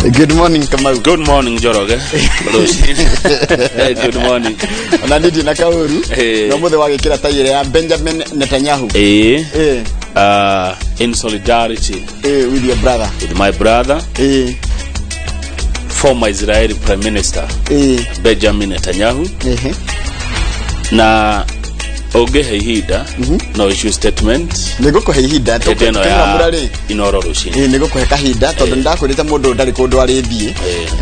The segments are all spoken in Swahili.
Good morning Kamau. Good morning Joroge. Good morning. Na ndidi na kauru. Na muthe wagikira tayire ya Benjamin Netanyahu. In solidarity. With your brother. With my brother. Former Israeli Prime Minister. Benjamin Netanyahu. Na oge hehida no issue statement niguko hehida tukira murari inoro rushini niguko hekahida tondu ndakwirite mundu ndari kundu ari thie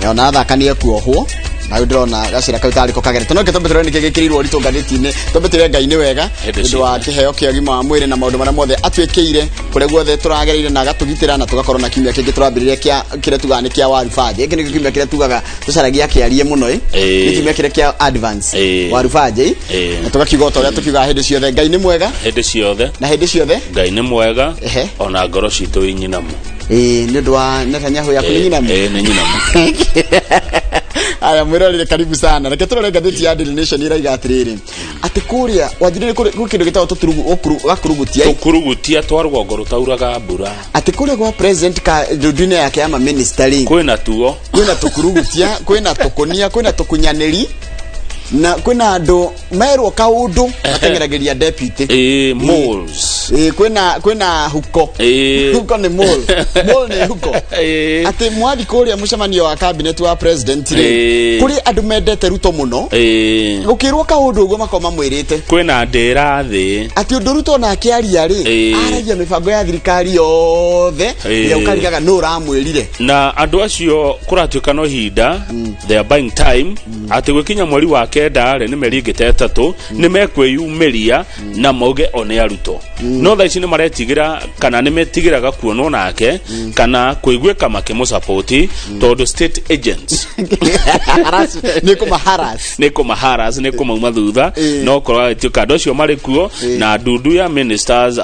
ona athakanie kuohwo na ndirona gacira kau tari ko kagere tono ketombetere ni kegekirirwo ritunganitine tombetere ngai ni wega ndu wa kiheo kia gima wa mwire na maundu mara mothe atwekeire kure guothe turagereire na gatugitira na tugakorwo na kimya kingi turambiriria kia kire tugane kia warufaje iki ni kimya kire tugaga tucaragia kiarie muno ni kimya kire kia advance warufaje na tugakigota uria tukiuga hindi ciothe ngai ni mwega hindi ciothe na hindi ciothe ngai ni mwega ona ngoro citu inyinamu ni ndu wa Netanyahu ya kunyinamu ni nyinamu. Aya mwirorire karibu sana. Reke turore ngatheti ya Daily Nation iraiga atiriri. Ati kuria wajirire kuri kindu gitawo tũkurugutia. Tũkurugutia twa rũgongo rũtauraga mbura. Ati kuri gwa president ka ndune yake ama ministeri. Kwina tuo. Kwina tũkurugutia, kwina tũkonia, kwina tũkunyanĩri. Na kwina andu merwo kaundu atengerageria deputy moles kwina huko huko ni mole ni huko ati mwathi kuria mucemanio wa cabinet wa president kuri andu mendete Ruto muno gukirwo kaundu ugo makoma mwirite kwina ndira thi ati undu Ruto na akiaria ri aragia mibango ya thirikari yothe ya ukarigaga no ramwirire na andu acio kuratuika no hinda they are buying time ati gwikinya mweri wa kenda ni merigite 3 ni mekwiyumiria na mauge one Ruto no tha ici ni maretigira kana ni metigiraga kuonwo nake kana kuigweka makimusupport tondu state agents ni kumaharas ni kumauma thutha no korwa tuka ndocio mari kuo na ndundu ya ministers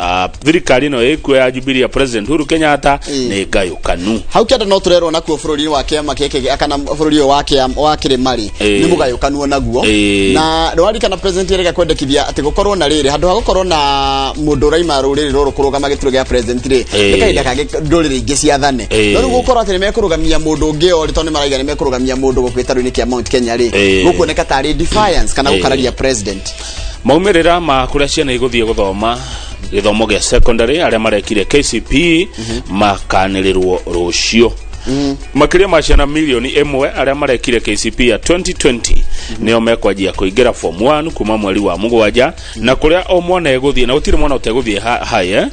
thirikari no ikuo ya Jubilee President Uhuru Kenyatta ni ngayukanu hau kenda no turerwo nakuo bururi wa kiama keke kana bururi wa kirimari ni mugayukanu naguo na rwari kana president yerega kwendekithia ati gukorwo na riri handu ha gukorwo na mundu raima ruriri ruru kurugama gituro gia president ri ikaida kage nduriri ingi ciathane no gukorwo ati nimekurugamia mundu ungi ori to ni maraiga nimekurugamia mundu gukwitaru-ini kia Mount Kenya ri gukuoneka tari defiance kana gukararia president maumirira ma kuria ciana iguthie guthoma githomo gia secondary aria marekire KCPE makanirirwo rucio makiria ma ciana milioni 1 aria marekire KCPE ya 2020 nio mekwajia kuingira form 1 kuma mweri wa mugwanja na kuria o mwana eguthie na gutire mwana uteguthie hai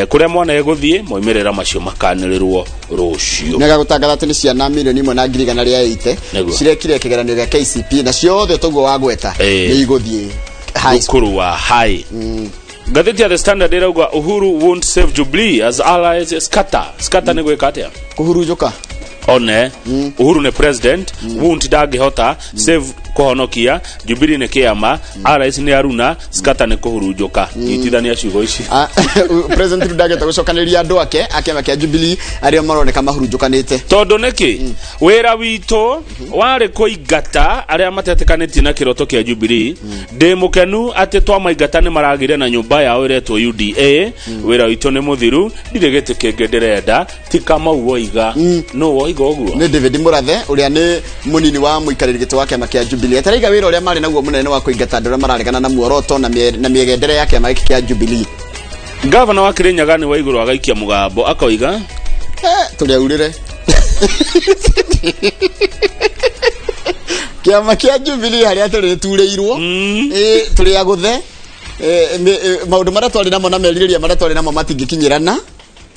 kuria mwana eguthie moimerera macio makanirirwo rucio nega gutangatha ati ni ciana milioni 1 na ngiri igana ria 80 cirekire kigeranio gia KCPE na ciothe toguo wagweta ni iguthie high school wa high Gatheti ya The Standard irauga Uhuru won't save Jubilee as allies scatter ni gwika atia kuhurujuka one Uhuru ne president won't dagihota save kuhonokia Jubilee ne kiama allies ni aruna scatter ni kuhurujuka itithania ciugo ici president ndageta gucokaniria andu ake akiama kia Jubilee aria maroneka mahurujukanite tondu neki wira wito wari kuingata aria matetekaniti na kiroto kia Jubilee ndimukenu ati twa maingata ni maragire na nyumba yao iretwo UDA wira wito ni muthiru ndirigete kengenderenda ti kama uoiga no woiga oguo ni David Murathe uria ni munini wa muikariri gito wake makia Jubilee ataraiga wira uria mari naguo munene wa kuingata ndura mararegana na muoroto na miegendere yake maiki kia Jubilee Governor wa Kirinyaga ni wa iguru agaikia mugambo akoiga turiaurire kiama kia Jubilee haria turiretureirwo turi aguthe maundu mara twari namo na meririria mara twari namo matingikinyirana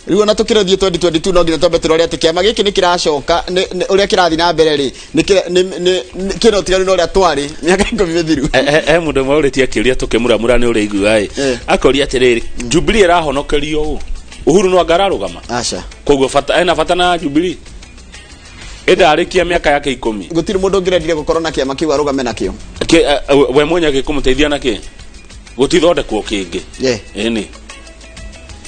riu na tukirathie 2022 no nginya twambe turore ati kiama giki ni kiracoka uria kirathi na mbere ri ni kiro tiganu no uria twari miaka 10 mithiru mundu mauritie akiria tukimuramura ni uri igua akoria atiriri Jubilee rahonokerio Uhuru no agararugama acha koguo fata ena fata na Jubilee edarikia miaka yake 10 gutiri mundu ngirendire gukorwo na kiama kiu arugame nakio we mwenye gikumuteithia naki gutithondekwo kingi eni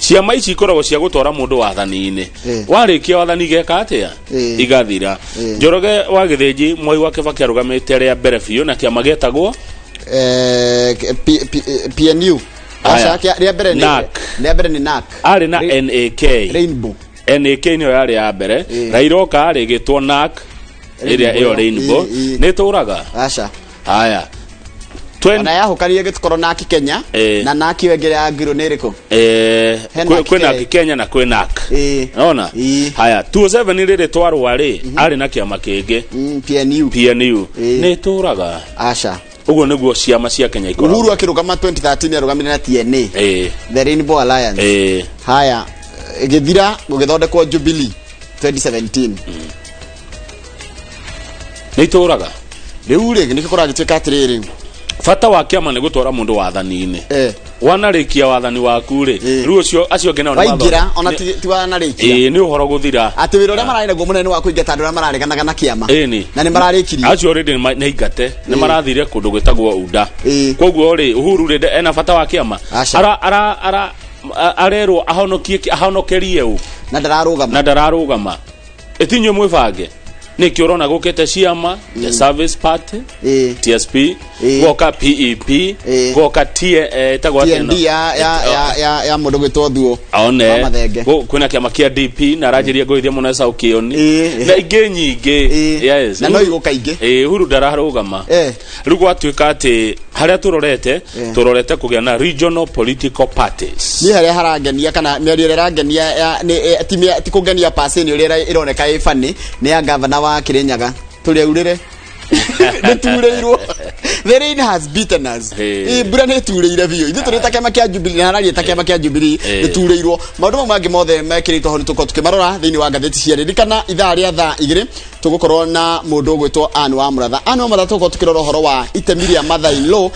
ciama ici ikoragwo cia gutora mundu wathani-ini warikia wathani geka atia igathira Njoroge wa Githinji Mwai wa Kibaki arugamite ria mbere biu na kiama getagwo PNU ria mbere ni NAC ari na NAK NK niyo yari ya mbere Rairoka ari gitwo NAC area iyo Rainbow ni turaga acha haya na yahukanire gitukoro NAC Kenya na NAC wengere ya ngiro niriko kwina Kenya na kwina NAC unaona haya 27 riri twarwa ri ari na kiama kingi PNU ni turaga acha ugo niguo ciama cia Kenya ikora Uhuru akirugama 2013 arugamire na TNA the Rainbow Alliance haya githira gugithondekwo Jubilee 2017 ni turaga riu ri nikikora gitwika atiriri fata wa kiama ni gutwara mundu wathani-ini wanarikia wathani waku ri riu ucio acio ngena waingira ona ti wanarikia ni uhoro guthira ati wira uria mararega go munene wa kuingata andu aria marareganaga na kiama na ni mararikirie acio already ni ingate ni marathire kundu gwitagwo unda koguo ri Uhuru ri ena fata wa kiama ara arerwo ahonokerie u na ndararugama etinyo mwibange niki urona gukete ciama the Service Party TSP goka PEP goka TND ya mundu gwitwo thuo one kwina kiama kia DP na rajiria goithia muno sa ukioni na ingi nyingi yes na no iguka ingi Uhuru ndararugama riu gwatuika ati haria turorete kugia na regional political parties ni haria harangenia kana miario ira rangenia ti kungenia paseni ira ironeka ifani ni ya governor wa Kirinyaga tuli urire netureirwo the rain has beaten us bura netureire biyo ithu turita kiama kia Jubilee na hararia ta kiama kia Jubilee netureirwo maundu mangi mothe mekirito ho nituko tukimarora thini wa gatheti cia ririkana ithaa ria thaa 2 tugukorwo na mundu gwitwo Anne wa Muratha tuko tukirora horo wa itemi ria mother in law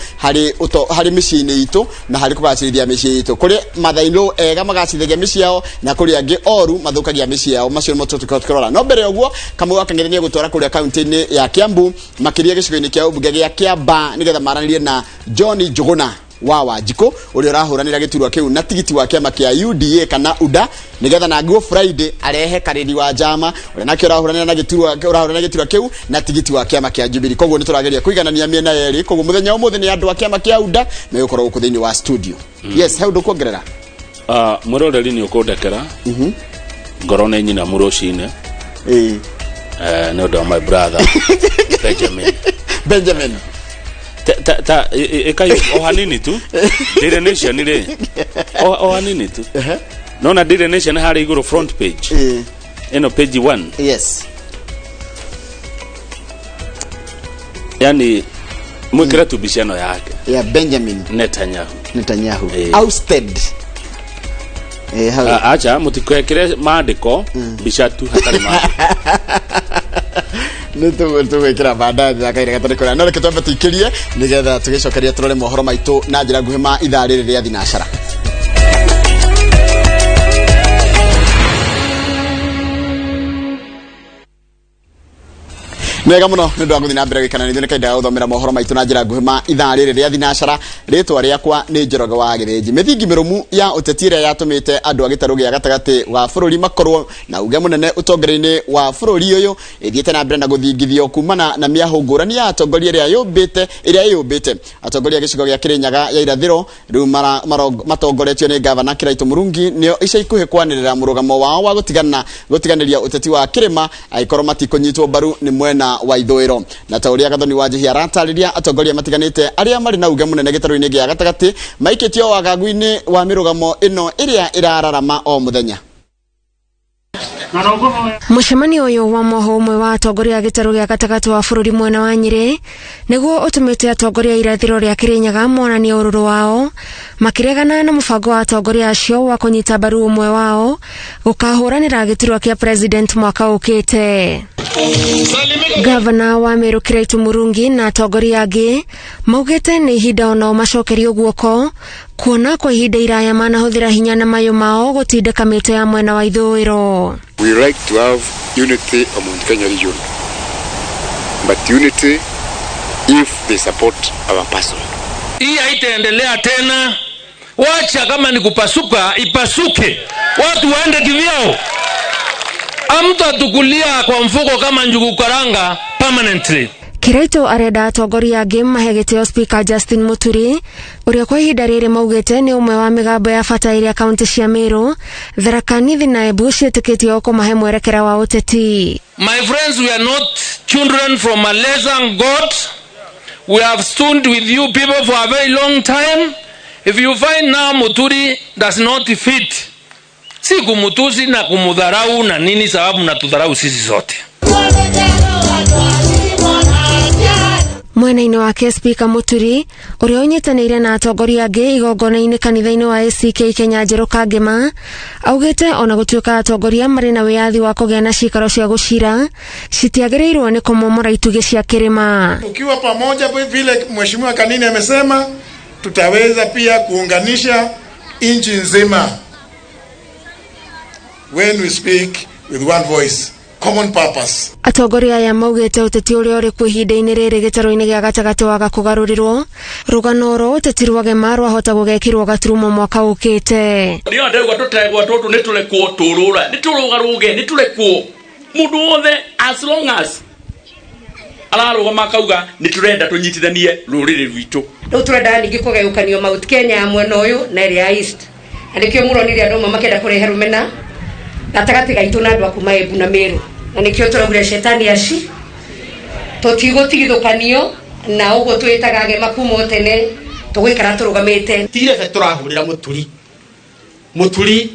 hari micini itu na hari kugacirithia micii itu kuri mother in law ega magacithagia micii yao na kuri angi oru mathukagia micii yao macio mo tukirora no mbere uguo kamwe wakangirenia gutwara kuri county-ini ya Kiambu makiria gicigo-ini kia ubunge gia Kiamba nigetha maranĩrie na John Njuguna wa Wanjiko uria rahuranira giturwa kiu na tigiti wa kiama kia UDA kana UDA nigetha na nguo Friday arehe kariri wa jama uria nakio rahuranira na giturwa kiu na tigiti wa kiama kia Jubilee koguo niturageria kuiganania miena yeri koguo muthenya umuthi ni andu a kiama kia UDA me ukorwo uku thini wa studio yes how do kuongerera muroreri ni ukundekera ngorone nyina murucine no do my brother Benjamin ekayo ohanini tu Daily Nation ile ohanini tu nona Daily Nation hari iguru front page eno page 1 yes yani mwekera tu bishano yake ya Benjamin Netanyahu ousted acha mutikwekere maandiko bishatu hatari maandiko nitugwikira bandari ya kaire gatorikora no reke twambe tuikirie nigetha tugicokeria turore mohoro maitu na njira nguhima ithaa riri ria thinashara Nega muno ndu wa guthina mbere gikana nithune kaida uthomera mohoro maitu na njira nguhima ithaa riri ria thinashara ritwa riakwa ni Njoroge wa Githinji mithingi mirumu ya utetire yatumite andu agitaru gia gatagati wa bururi makorwo na uge munene utongereini wa bururi uyu ithiete na mbere na guthingithio kumana na miahu ngurani ya atongoria iria yubite atongoria gicigo gia Kirinyaga ya irathiro riu matongoretio ni gavana Kiraitu Murungi nio ica ikuhe kwanirira murugamo wao wa gutiganiria uteti wa kirima aikorwo matikunyitwo baru ni mwena wa ithwiro na tauria gathoni wa Njihia ratariria atongoria matiganite aria mari na uge munene gitaru-ini gia gatagati maikitio wagagu-ini wa mirugamo ino iria irararama o muthenya Mucemanio uyu wa mohomwe wa atongoria gitaru gia gatagati wa bururi mwena wa Nyeri niguo utumite atongoria irathiro ria Kirinyaga monanie ururu wao makiregana na mubango wa atongoria acio wa kunyita baru umwe wao gukahuranira giturwa kia president mwaka ukite. Gavana wa Meru Kiraitu Murungi na atongoria angi maugite ni ihinda ono macokerio guoko kuona kwa ihinda iraya manahuthira hinya na mayo mao gutindika mito ya mwena wa ithwiro. We like to have unity among Kenya region, but unity if they support our person. Hii haitaendelea tena, wacha kama ni kupasuka ipasuke, watu waende kivyao. Amtatukulia kwa mfuko kama njugu karanga permanently. Kiraito arenda atongoria angĩ mahe gĩtĩo Speaker Justin Muturi ũrĩa kwa ihinda rĩrĩ maugĩte nĩ ũmwe wa mĩgambo ya bata ĩrĩa kaunti cia Meru, Tharaka Nithi na Embu ciĩtĩkĩtio kũmahe mwerekera wa ũteti. My friends, we are not children from a lesser God. We have stood with you people for a very long time. If you find now Muturi does not fit, si kumutusi na kumudharau na nini, sababu mnatudharau sisi zote. Mwena-inĩ wake Speaker Muturi ũrĩa ũnyitanĩire na atongoria angĩ igongona-inĩ kanitha-inĩ wa ACK Kenya Njerũ Kangema augĩte ona gũtuĩka atongoria marĩ na wĩyathi wa kũgĩa na cikaro cia gũcira citiagĩrĩirwo nĩ kũmomora itugĩ cia kĩrĩma. Tukiwa pamoja vile Mheshimiwa Kanini amesema, tutaweza pia kuunganisha nchi nzima. When we speak with one voice, common purpose. Atongoria aya maugĩte ũteti ũrĩa ũrĩ kwa ihinda-inĩ rĩrĩ gĩtarũ-inĩ gĩa gatagatĩ waga kũgarũrĩrwo, rũgano rwa ũteti rwagema rwahota gũgekĩrwo gaturumo mwaka ũkĩte. Nĩ ndegwa tũtegwa tũtũ nĩ tũrekwo tũrũra, nĩ tũrũgarũge, nĩ tũrekwo mũndũ wothe as long as ararũgama akauga nĩ tũrenda tũnyitithanie rũrĩrĩ rwitũ. Rĩu tũrenda ningĩ kũgayũkanio Mount Kenya mwena ũyũ na ĩrĩa East. Nĩkĩo mũronire andũ makenda kũrehe rũmena gatagatĩ gaitũ na andũ a kuma Embu na Meru. Na nikio tũraugire shetani aci tũtigũtigithũkanio na ũguo twĩtaga agema kuma tene tũgũikara tũrũgamĩte. Tirebe tũrahũrĩra Muturi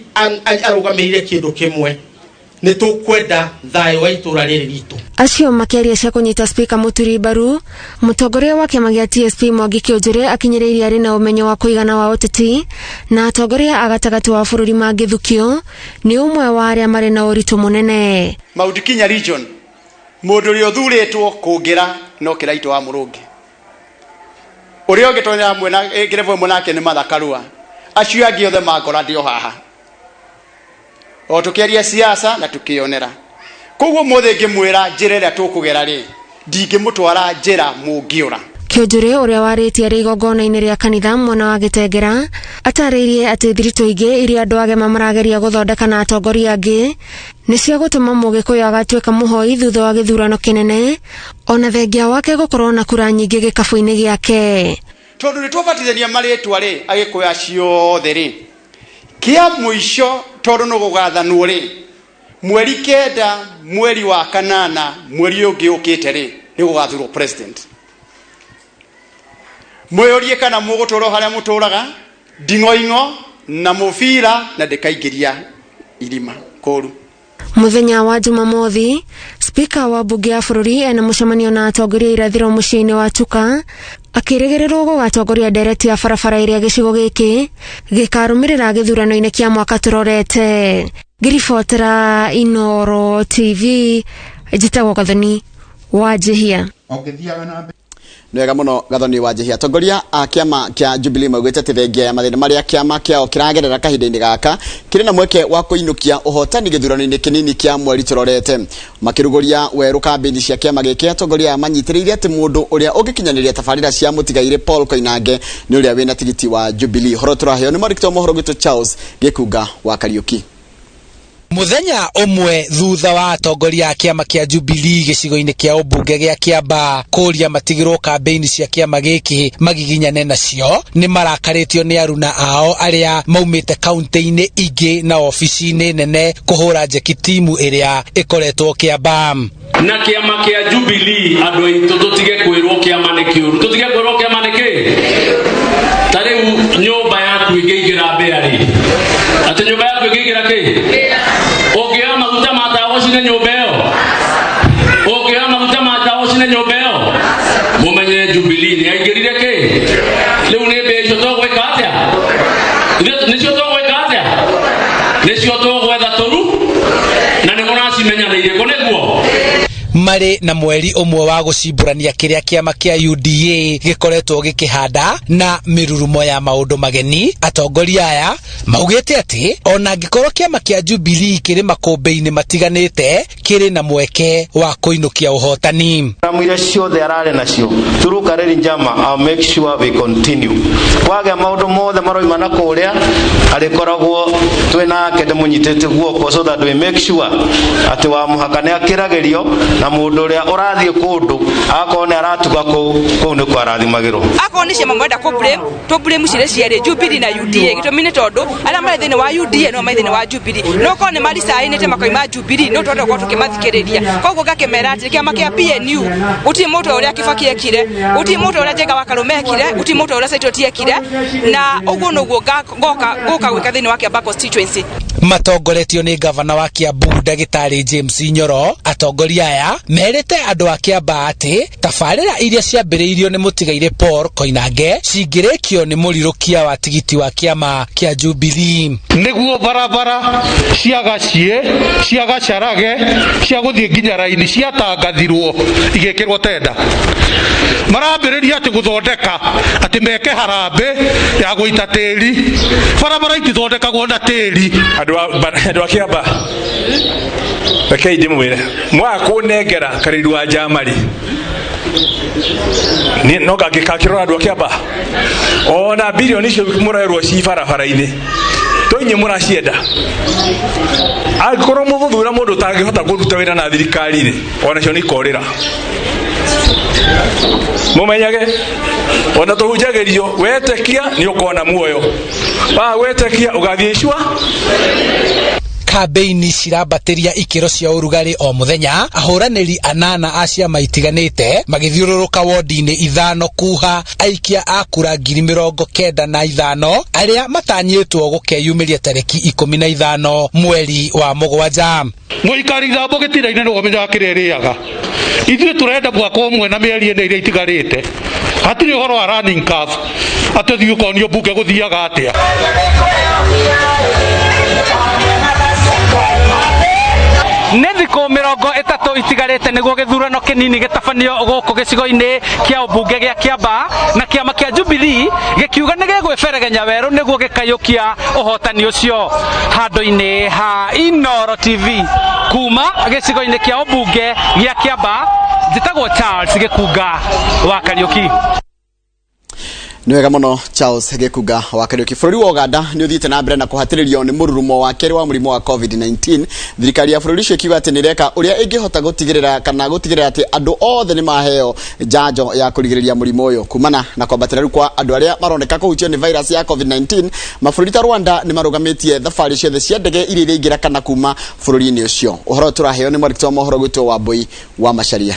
arũgamĩrĩire kĩndũ kĩmwe, nĩ tũkwenda thayũ wa itũra rĩrĩ ritũ. Acio makĩaria cia kũnyita Speaker Muturi mbaru, mũtongoria wa kĩama gĩa TSP Mwangi Kĩũnjũrĩ akinyĩrĩirie arĩ na ũmenyo wa kũigana wa ũteti na atongoria a gatagatĩ wa bũrũri mangĩthukio nĩ ũmwe wa arĩa marĩ na ũritũ mũnene. Mount Kenya region mũndũ ũrĩa ũthurĩtwo kũngĩra no Kĩraito wa Mũrũngi, ũrĩa ũngĩtonyera mwena ngerevo ĩmwe nake nĩ Mathakarua, acio angĩ othe makora ndio haha o tũkĩaria siasa na tũkĩonera. Koguo mũthĩ ngĩmwĩra njĩra ĩrĩa tũkũgera rĩ ndingĩmũtwara njĩra mũngĩũra. Kĩũnjũrĩ ũrĩa warĩtie arĩ igongona-inĩ rĩa kanitha mwena wa Gĩtengera atarĩirie atĩ thirito ingĩ iria andũ agema marageria gũthondeka na atongoria angĩ nĩ cia gũtũma Mũgĩkũyũ agatuĩka mũhoi thutha wa gĩthurano kĩnene ona thengia wake gũkorwo na kura nyingĩ gĩkabũ-inĩ gĩake. Tondũ nĩ twabatithania marĩtwa rĩ Agĩkũyũ acio othe rĩ kĩa mũico tondũ no gũgathanwo rĩ mweri 9 mweri wa 8 mweri ũngĩ ũkĩte rĩ nĩ gũgathurwo president. Mwĩyũrie kana mũgũtũũra harĩa mũtũũraga nding'oing'o na mũbira na ndĩkaingĩria irima kũru. Mũthenya wa Jumamothi, Speaker wa bunge ya bũrũri ena mũcemanio na atongoria irathĩro mũciĩ-inĩ wa Chuka akĩrĩgĩrĩrwo gũgatongoria ndereti ya barabara ĩrĩa gĩcigo gĩkĩ gĩkarũmĩrĩra gĩthurano-inĩ kĩa mwaka tũrorete. Ngiribotera Inooro TV, njĩtagwo Gathoni wa Njihia. Nwega mũno Gathoni wa Njihia. Atongoria a kĩama kĩa Jubilee maugĩte atĩ thengia ya mathĩna marĩa kĩama kĩao kĩragerera kahinda-inĩ gaka kĩrĩ na mweke wa kũinũkia ũhotani gĩthurano-inĩ kĩnini kĩa mweri tũrorete. Makĩrugũria werũ kambĩini cia kĩama gĩkĩ, atongoria manyitĩrĩire atĩ mũndũ ũrĩa ũngĩkinyanĩria tabarĩra cia mũtigairĩ Paul Koinange nĩ ũrĩa wĩna tigiti wa Jubilee. Horo tũraheo nĩ mwandĩki wa mohoro gwitũ Charles Gĩkunga wa Kariuki. Muthenya umwe thutha wa atongoria a kĩama kĩa Jubilee gĩcigo-inĩ kĩa ũmbunge gĩa Kĩamba kũria matigirwo kambĩini cia kĩama gĩkĩ magiginyane nacio nĩ marakarĩtio nĩ aruna ao arĩa maumĩte kaunti-inĩ ingĩ na ofici-inĩ nene kũhũra njeki timu ĩrĩa ĩkoretwo Kĩamba. Na kĩama kĩa Jubilee andũ aitũ tũtige kwĩrwo kĩama nĩ kĩũru, tũtige kwĩrwo kĩama nĩ kĩ. Ta rĩu nyũmba yaku ĩngĩingĩra mbĩarĩ atĩ nyũmba yaku ĩngĩingĩra kĩ ũngĩoya maguta ma tawa ũcine nyũmba ĩyo, ũngĩoya maguta ma tawa ũcine nyũmba ĩyo, mũmenye Jubilee nĩ aingĩrire kĩ. Rĩu nĩ mbĩa icio tũgwĩka atĩa? Nĩcio tũgwĩka atĩa? Nĩcio tũgwetha tũru na nĩ mũracimenyanĩire kũ nĩguo. Marĩ na mweri ũmwe wa gũcimbũrania kĩrĩa kĩama kĩa UDA gĩkoretwo gĩkĩhanda na mĩrurumo ya maũndũ mageni, atongoria aya maugĩte atĩ ona angĩkorwo kĩama kĩa Jubilee kĩrĩ makũmbĩ-inĩ matiganĩte kĩrĩ na mweke wa kũinũkia ũhotani. Ramwire ciothe arare nacio turukarĩri njama, I'll make sure we continue. Wage maũndũ mothe maroima na kũrĩa arĩkoragwo twĩnake ndĩmũnyitĩte guoko so that we make sure atĩ wa mũhaka nĩ akĩragĩrio na mundu uria urathie kundu akone aratuga kuu ni kwarathimagirwo akone cia mamwenda ko blame cire ciere Jubilee na UDA gitomine tondu ala mari thini wa UDA no mari thini wa Jubilee no kone mari sai nite makoima Jubilee no tondu kwa tukimathikiriria koguo gakemera ati kiama kia PNU uti mutu uria Kibaki ekire uti mutu uria Jenga wa Karume ekire uti mutu uria Saitoti ekire na uguo noguo goka gwika thini wa Kiambu constituency. Matongoretio ni gavana wa Kiambu Ndagitari James Nyoro. Atongoria aya merete andu a Kiambu ati tabarira iria ciambiriirio ni mutigaire Paul Koinange cingirikio ni murirukia wa tigiti wa kiama kia Jubilee niguo barabara ciagacie ciagacarage cia guthie nginya raini ciatangathirwo igekirwo tenda marambiriria ati guthondeka ati meke harambe ya guita tiri barabara itithondekagwo na tiri andu a Kiambu rekei ndimwire mwakunengera kariru wa Jamari ni no gakikakirora andu a Kiambu ona bilioni icio murerwo ci barabara-ini toinye muracienda akorwo muthura mundu tangihota kuruta wira na thirikari-ri ona cio ni korira mumenyage ona tuhunjagirio wetekia ni ukona muoyo wetekia ugathie icwa. Kambeini cirambatiria ikiro cia urugari o muthenya. Ahuraniri anana a ciama itiganite magithiururuka wodi-ini ithano kuha aikia a kura 95,000 aria matanyitwo gukeyumiria tariki 15 mweri wa mugwanja. Muikari thambo gitira-ini no gomenya kireriaga ithuĩ turenda mwaka ũmwe na mĩeri ĩna iria itigarĩte hatirĩ ũhoro wa running curve atĩ thiĩ ũkonio mbunge gũthiaga atĩa. Nĩ thikũ 30 itigarĩte nĩguo gĩthurano kĩnini gĩtabanio gũkũ gĩcigo-inĩ kĩa ũmbunge gĩa Kiambu na kĩama kĩa Jubilee gĩkiuga nĩ gĩgwĩberegenya werũ nĩguo gĩkayũkia ũhotani ũcio. Handũ-inĩ ha Inoro TV kuma gĩcigo-inĩ kĩa ũmbunge gĩa Kiambu njĩtagwo Charles Gĩkunga wa Kariũki. Ni wega muno Charles Gĩkunga wa Kariũki. Bũrũri wa Uganda ni uthiĩte na mbere na kũhatĩrĩrio nĩ mũrurumo wa kerĩ wa mũrimũ wa COVID-19. Thirikari ya bũrũri ũcio ikiuga atĩ nĩ reka ũrĩa ĩngĩhota gũtigĩrĩra atĩ andũ othe nĩ maheo njanjo ya kũrigĩrĩria mũrimũ ũyũ. Kumana na kwambatĩra kwa andũ arĩa maroneka kũhutio nĩ virus ya COVID-19, mabũrũri ta Rwanda nĩ marũgamĩtie thabarĩ ciothe cia ndege iria iraingĩra kana kuma bũrũri-inĩ ũcio. Ũhoro tũraheo nĩ mwandĩki wa mohoro gwĩtwo Wambui wa Macharia.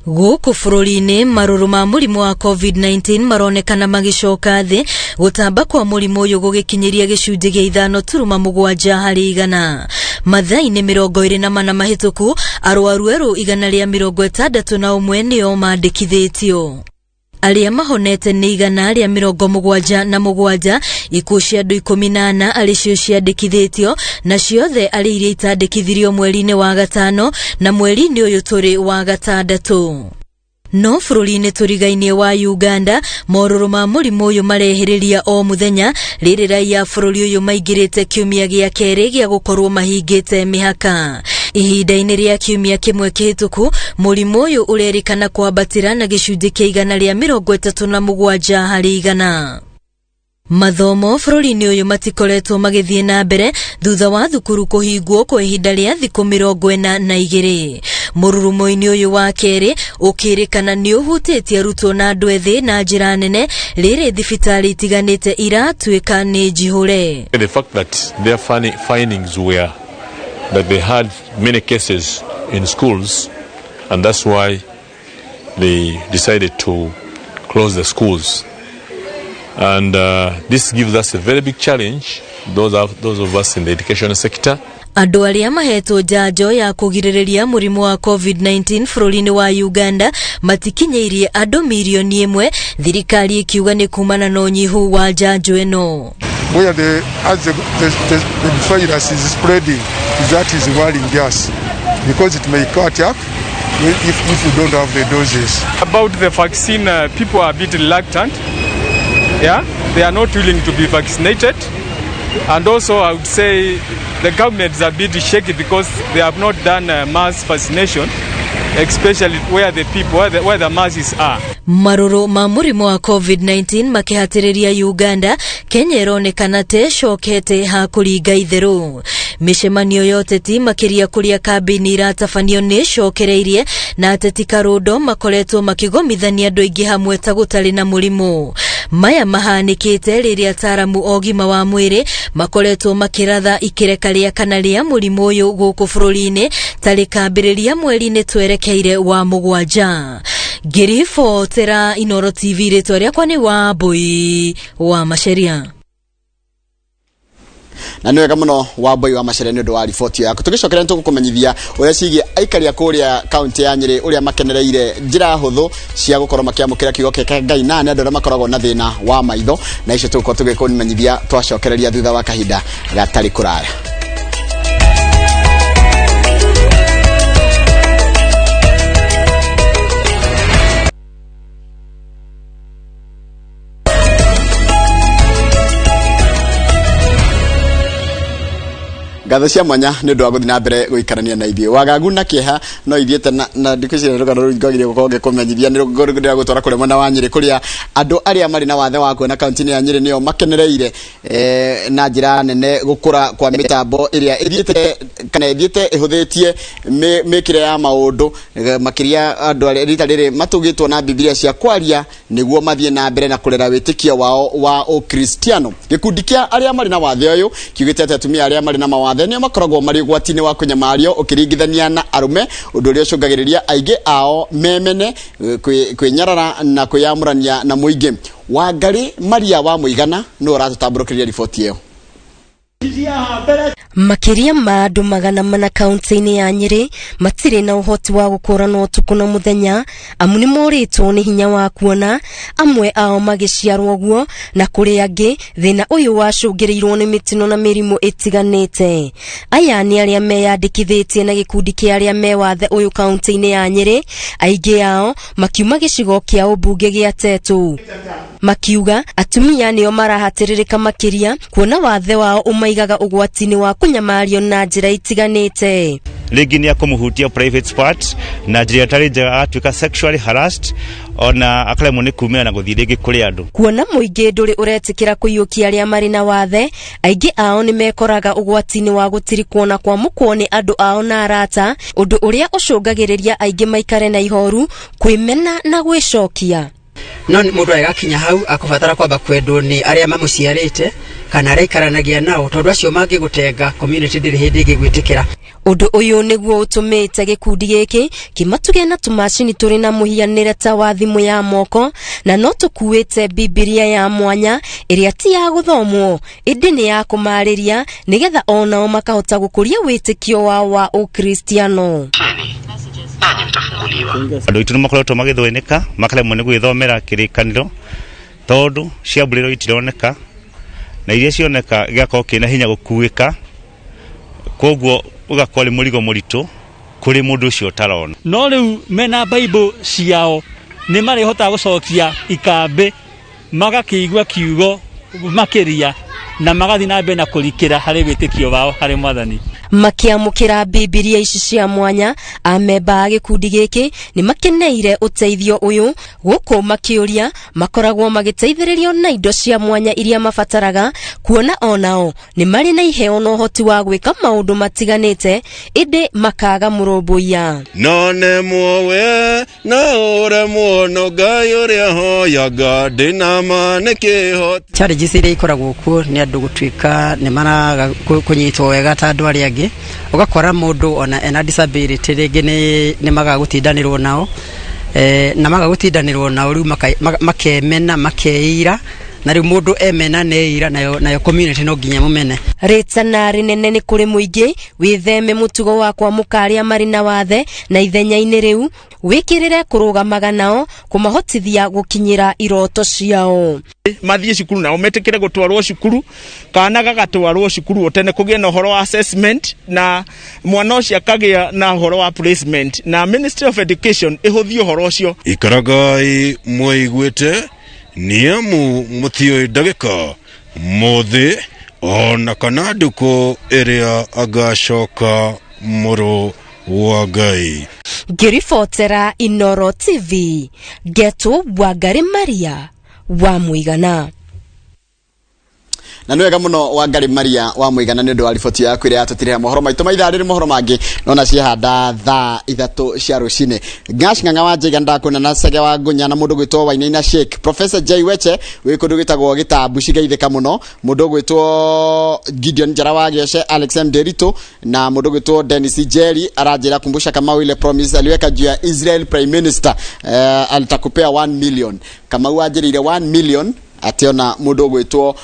Gũkũ bũrũri-inĩ marũrũ ma mũrimũ wa COVID-19 maronekana magicoka thĩ, gũtamba kwa mũrimũ ũyũ gũgĩkinyiria gĩcunjĩ gĩa 5.7 harĩ 100. Mathaa-inĩ 24 mahĩtũku arwaru erũ 161 nĩo mandĩkithĩtio. Aria mahonete nĩ 177, ikuũ cia andũ 18 arĩ cio ciandĩkithĩtio na ciothe arĩ iria itandĩkithirio mweri-inĩ wa gatano na mweri-inĩ ũyũ tũrĩ wa 6. No bũrũri-inĩ tũrigainie wa Uganda morũrũ ma mũrimũ ũyũ marehĩrĩria o mũthenya, rĩrĩ raia bũrũri ũyũ maingĩrĩte kiumia gĩa kerĩ gĩa gũkorwo mahingĩte mĩhaka. Ihinda-inĩ rĩa kiumia kĩmwe kĩhĩtũku mũrimũ ũyũ ũrerĩkana kwambatĩra na gĩcunjĩ kĩa 137 harĩ 100. Mathomo bũrũri-inĩ ũyũ matikoretwo magĩthiĩ na mbere thutha wa thukuru kũhingwo kwa ihinda rĩa thikũ 42. Mũrurumo-inĩ ũyũ wa kerĩ ũkĩrĩkana nĩ ũhutĩtie arutwo na andũ ethĩ na njĩra nene, rĩrĩ thibitarĩ itiganĩte iratuĩka nĩ njihũre. The fact that their findings were that they had many cases in schools, and that's why they decided to close the schools. And this gives us a very big challenge, those of us in the education sector. Andũ arĩa mahetwo njanjo ya kũgirĩrĩria mũrimũ wa COVID-19 bũrũri-inĩ wa Uganda matikinyĩirie andũ milioni 1, thirikari ikiuga nĩ kumana na ũnyihu wa njanjo ĩno. Where as the virus is spreading, that is worrying us because it may cut up if we don't have the doses. About the vaccine, people are a bit reluctant. Yeah, they are not willing to be vaccinated, and also I would say the government is a bit shaky because they have not done mass vaccination, especially where the masses are. Marũrũ ma mũrimũ wa COVID-19 makĩhatĩrĩria Uganda, Kenya ĩronekana te cokete ha kũringa itherũ. Mishemanio yote ti makiria kuria kambini iratabanio ni cokereirie na ateti Karundo makoretwo makigomithania andu aingi hamwe ta gutari na murimu. Maya mahanikite riria ataramu ogima wa mwiri makoretwo makiratha ikireka ria kana ria murimu uyu guku bururi-ini tari kambiriria mweri-ini twerekeire wa 7. Ngiribotera Inoro TV ritwa riakwa ni Wambui wa Macharia. Na nĩ wega mũno Wambui wa Macharia nĩ ũndũ wa riboti yaku. Tũgĩcokera nĩtũgũkũmenyithia ũrĩa cigie aikari a kũrĩa kaunti ya Nyeri ũrĩa makenereire njĩra hũthũ cia gũkorwo makĩamũkĩra kiugo kĩa Ngai na andũ arĩa makoragwo na thĩna wa maitho, na icio tũgũkorwo tũgĩkũmenyithia twacokereria thutha wa kahinda gatarĩ kũraya. Gatho cia mwanya nĩ ũndũ wa gũthiĩ na mbere gũikarania na ithuĩ. Wagagu na kĩeha no ithiĩte na ndikũcira rũgano rũu ngagire gũkorwo ngĩkũmenyithia nĩ rũgano gũtwara kũrĩa mwena wa Nyeri kũrĩa andũ arĩa marĩ na wathe wa kuona kaunti-inĩ ya Nyeri nĩo makenereire na njĩra nene gũkũra kwa mĩtambo ĩrĩa ĩthiĩte ĩhũthĩtie mĩkĩre ya maũndũ makĩria andũ arĩa rita rĩrĩ matũgĩtwo na Biblia cia kwaria nĩguo mathiĩ na mbere na kũrera wĩtĩkio wao wa Ukristiano. Gĩkundi kĩa arĩa marĩ na wathe ũyũ kiugĩte atĩ atumia arĩa marĩ na mawathe nĩo makoragwo marĩ gwati-inĩ wa kũnyamario ũkĩringithania na arume, ũndũ ũrĩa ũcũngagĩrĩria aingĩ ao memene kwĩnyarara na kwĩyamũrania na mũingĩ. Wangari Maria wa Mũigana no ratũtambũrũkĩria riboti ĩyo. Makiria ma andu 100 kaunti-ini ya Nyeri matire na uhoti wa gũkũrana ũtukũ na mũthenya amu nĩ moritwo nĩ hinya wa kuona, amwe ao magĩciarwo guo na kũrĩ angĩ thĩna ũyũ wacũngĩrĩirwo nĩ mĩtino na mĩrimũ ĩtiganĩte. Aya nĩ arĩa meyandĩkithĩtie na gĩkundi kĩa arĩa me wathe ũyũ kaunti-ini ya Nyeri, aingĩ ao makiuma gĩcigo kĩa ũmbunge gĩa Tetu. Makiuga atumia nĩo marahatĩrĩrĩka makiria kuona wathe wao umaigaga ũgwati-inĩ wa kunyamario na njĩra itiganĩte. Rĩngĩ nĩ akũmũhutia private part na njĩra ĩtarĩ njega, atuĩka sexually harassed ona akaremwo nĩ kumĩra na gũthiĩ rĩngĩ kũrĩ andũ. Kuona mũingĩ ndũrĩ ũretĩkĩra kũiyũkia arĩa marĩ na wathe, aingĩ ao nĩ mekoraga ũgwati-inĩ wa gũtirikwo na kwamũkwo nĩ andũ ao na arata, ũndũ ũrĩa ũcũngagĩrĩria aingĩ maikare na ihoru, kwĩmena na gwĩcokia. No mũndũ agakinya hau akubatara kwamba kwendwo nĩ arĩa mamũciarĩte kana araikaranagia nao, tondũ acio mangĩgũtenga community ndĩrĩ hĩndĩ ĩngĩgwĩtĩkĩra. Ũndũ ũyũ nĩguo ũtũmĩte gĩkundi gĩkĩ kĩmatuge na tũmacini tũrĩ na mũhianĩre ta wa thimũ ya moko, na no tũkuĩte Biblia ya mwanya ĩrĩa ti ya gũthomwo, ĩndĩ nĩ ya kũmarĩria nĩgetha onao makahota gũkũria wĩtĩkio wao wa Ukristiano. Andũ aitũ nĩ makoretwo magĩthĩnĩka makaremwo nĩ gwĩthomera kĩrĩkanĩro tondũ ciambũrĩro itironeka na iria cioneka gĩgakorwo kĩna hinya gũkuĩka, koguo ũgakorwo mũrigo mũritũ kũrĩ mũndũ ũcio ũtarona. No rĩu mena Bible ciao nĩ marĩhota gũcokia ikambĩ magakĩigua kiugo makĩria na magathi na mbere na kũrikĩra harĩ wĩtĩkio wao harĩ Mwathani. Makiamũkĩra Biblia ici cia mwanya, amemba a gĩkundi gĩkĩ nĩ makeneire ũteithio ũyũ, gũkũ makĩũria makoragwo magĩteithĩrĩrio na indo cia mwanya iria mabataraga, kuona onao nĩ marĩ na iheo na ũhoti wa gwĩka maũndũ matiganĩte, ĩndĩ makaga mũrũmbũiya. None mwowe na ũremwo no Ngai ũrĩa hoyaga ndĩna manĩkĩho. Challenges iria ikoragwo kuo nĩ andũ gũtuĩka nĩ maraga kũnyitwo wega ta andũ arĩa angĩ, ugakora mũndũ ona ena disability rĩngĩ nĩ magagũtindanĩrwo nao na magagũtindanĩrwo nao rĩu makemena makeira, na rĩu mũndũ emena neira nayo community no nginya mũmene. Rĩtana rĩnene nĩ kũrĩ mũingĩ wĩtheme mũtugo wa kwamũka arĩa marĩ na wathe, na ithenya-inĩ rĩu wĩkĩrĩre kũrũgamaga nao kũmahotithia gũkinyĩra iroto ciao. Mathiĩ cukuru nao metĩkĩre gũtwarwo cukuru, kana gagatwarwo cukuru tene kũgĩa na ũhoro wa assessment na mwana ũcio akagĩa na ũhoro wa placement, na Ministry of Education ĩhũthie ũhoro ũcio. Ikaragai mwaiguĩte niamu mũtiũĩ ndagĩka mũthĩ ona kana ndũkũ ĩrĩa agacoka mũrũ wa Ngai. Ngiribotera Inoro TV, Geto Wangari Maria wa Mũigana. na niwega muno wa Ngari Maria wa Muigana ni ndu wa riboti yaku ria tutire mohoro maitu maitha riri mohoro mangi nona ciahanda thaa 3 cia rucine ngacinganga wa Njiga ndakuna na Sege wa Ngunya na mundu gwitwo Wainaina Sheikh Professor J Weche wi kundu gitagwo Gitambu cigeithika muno mundu gwitwo Gideon Njara wa Gioshe Alex M Derito na mundu gwitwo Dennis Jerry aranjira kumbusha kama ile promise aliweka juu ya Israel Prime Minister alitakupea 1 million kama uajirire 1 million ationa mundu gwitwo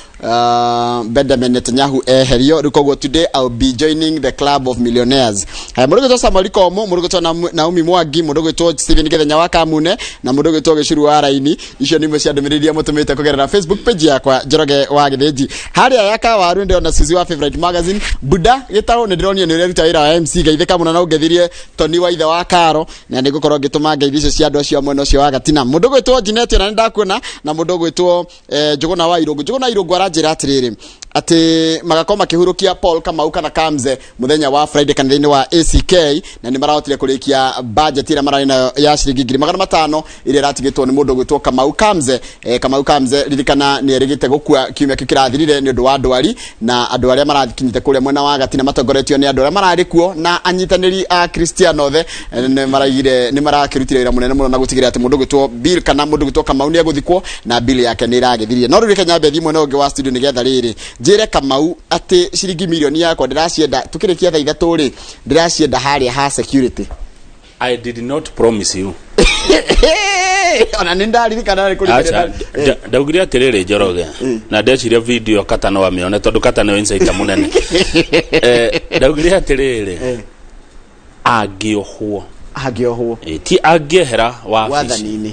Benjamin Netanyahu eherio rikogo today I'll be joining the club of millionaires mundu gwitwo Samuel Komo mundu gwitwo Naomi Mwangi mundu gwitwo Steven Githenya wa Kamune na mundu gwitwo Gicuru wa Raini icio nimwe cia ndumiriri mutumite kugerera Facebook page yakwa Njoroge wa Githiji haria yaka waru ndio na Suzi wa Favorite Magazine Buda gitaho ni ndironia ni ruta wira wa MC geithika muno na ugethirie Tony wa ithe wa Karo na ndigukorwo ngituma ngeithi cia andu acio mwena ucio wa Gatina mundu gwitwo Jinete na ndakuona na mundu gwitwo Njuguna wa Irungu aranjira atiriri ati magakoma kihurukia Paul Kamau kana Kamze muthenya wa Friday kanitha-ini wa ACK na ni marahotire kurikia budget ira marari na ya ciringi 500 ire ratigitwo ni mundu gwitwo Kamau Kamze ririkana ni erigite gukua kiumia kirathirire ni undu wa ndwari na andu aria marathikinyite kuria mwena wa Gatina matongoretio ni andu aria marari kuo na anyitaniri a Cristiano the ni maragire ni marakirutire wira munene muno na gutigira ati mundu gwitwo Bill kana mundu gwitwo Kamau ni aguthikwo na bill yake ni iragithirie no ririkana nyambe thimwe no ngi wa studio ni getha riri njire Kamau ati ciringi milioni yakwa ndiracienda tukirikia thaa 3 ri ndiracienda haria ha security. I did not promise you. Ona nindaririkana ri kurikira ndaugire atiriri Njoroge na ndeciria video Katano amione tondu Katano insider munene ndaugire atiriri agiohwo ti agiehera wa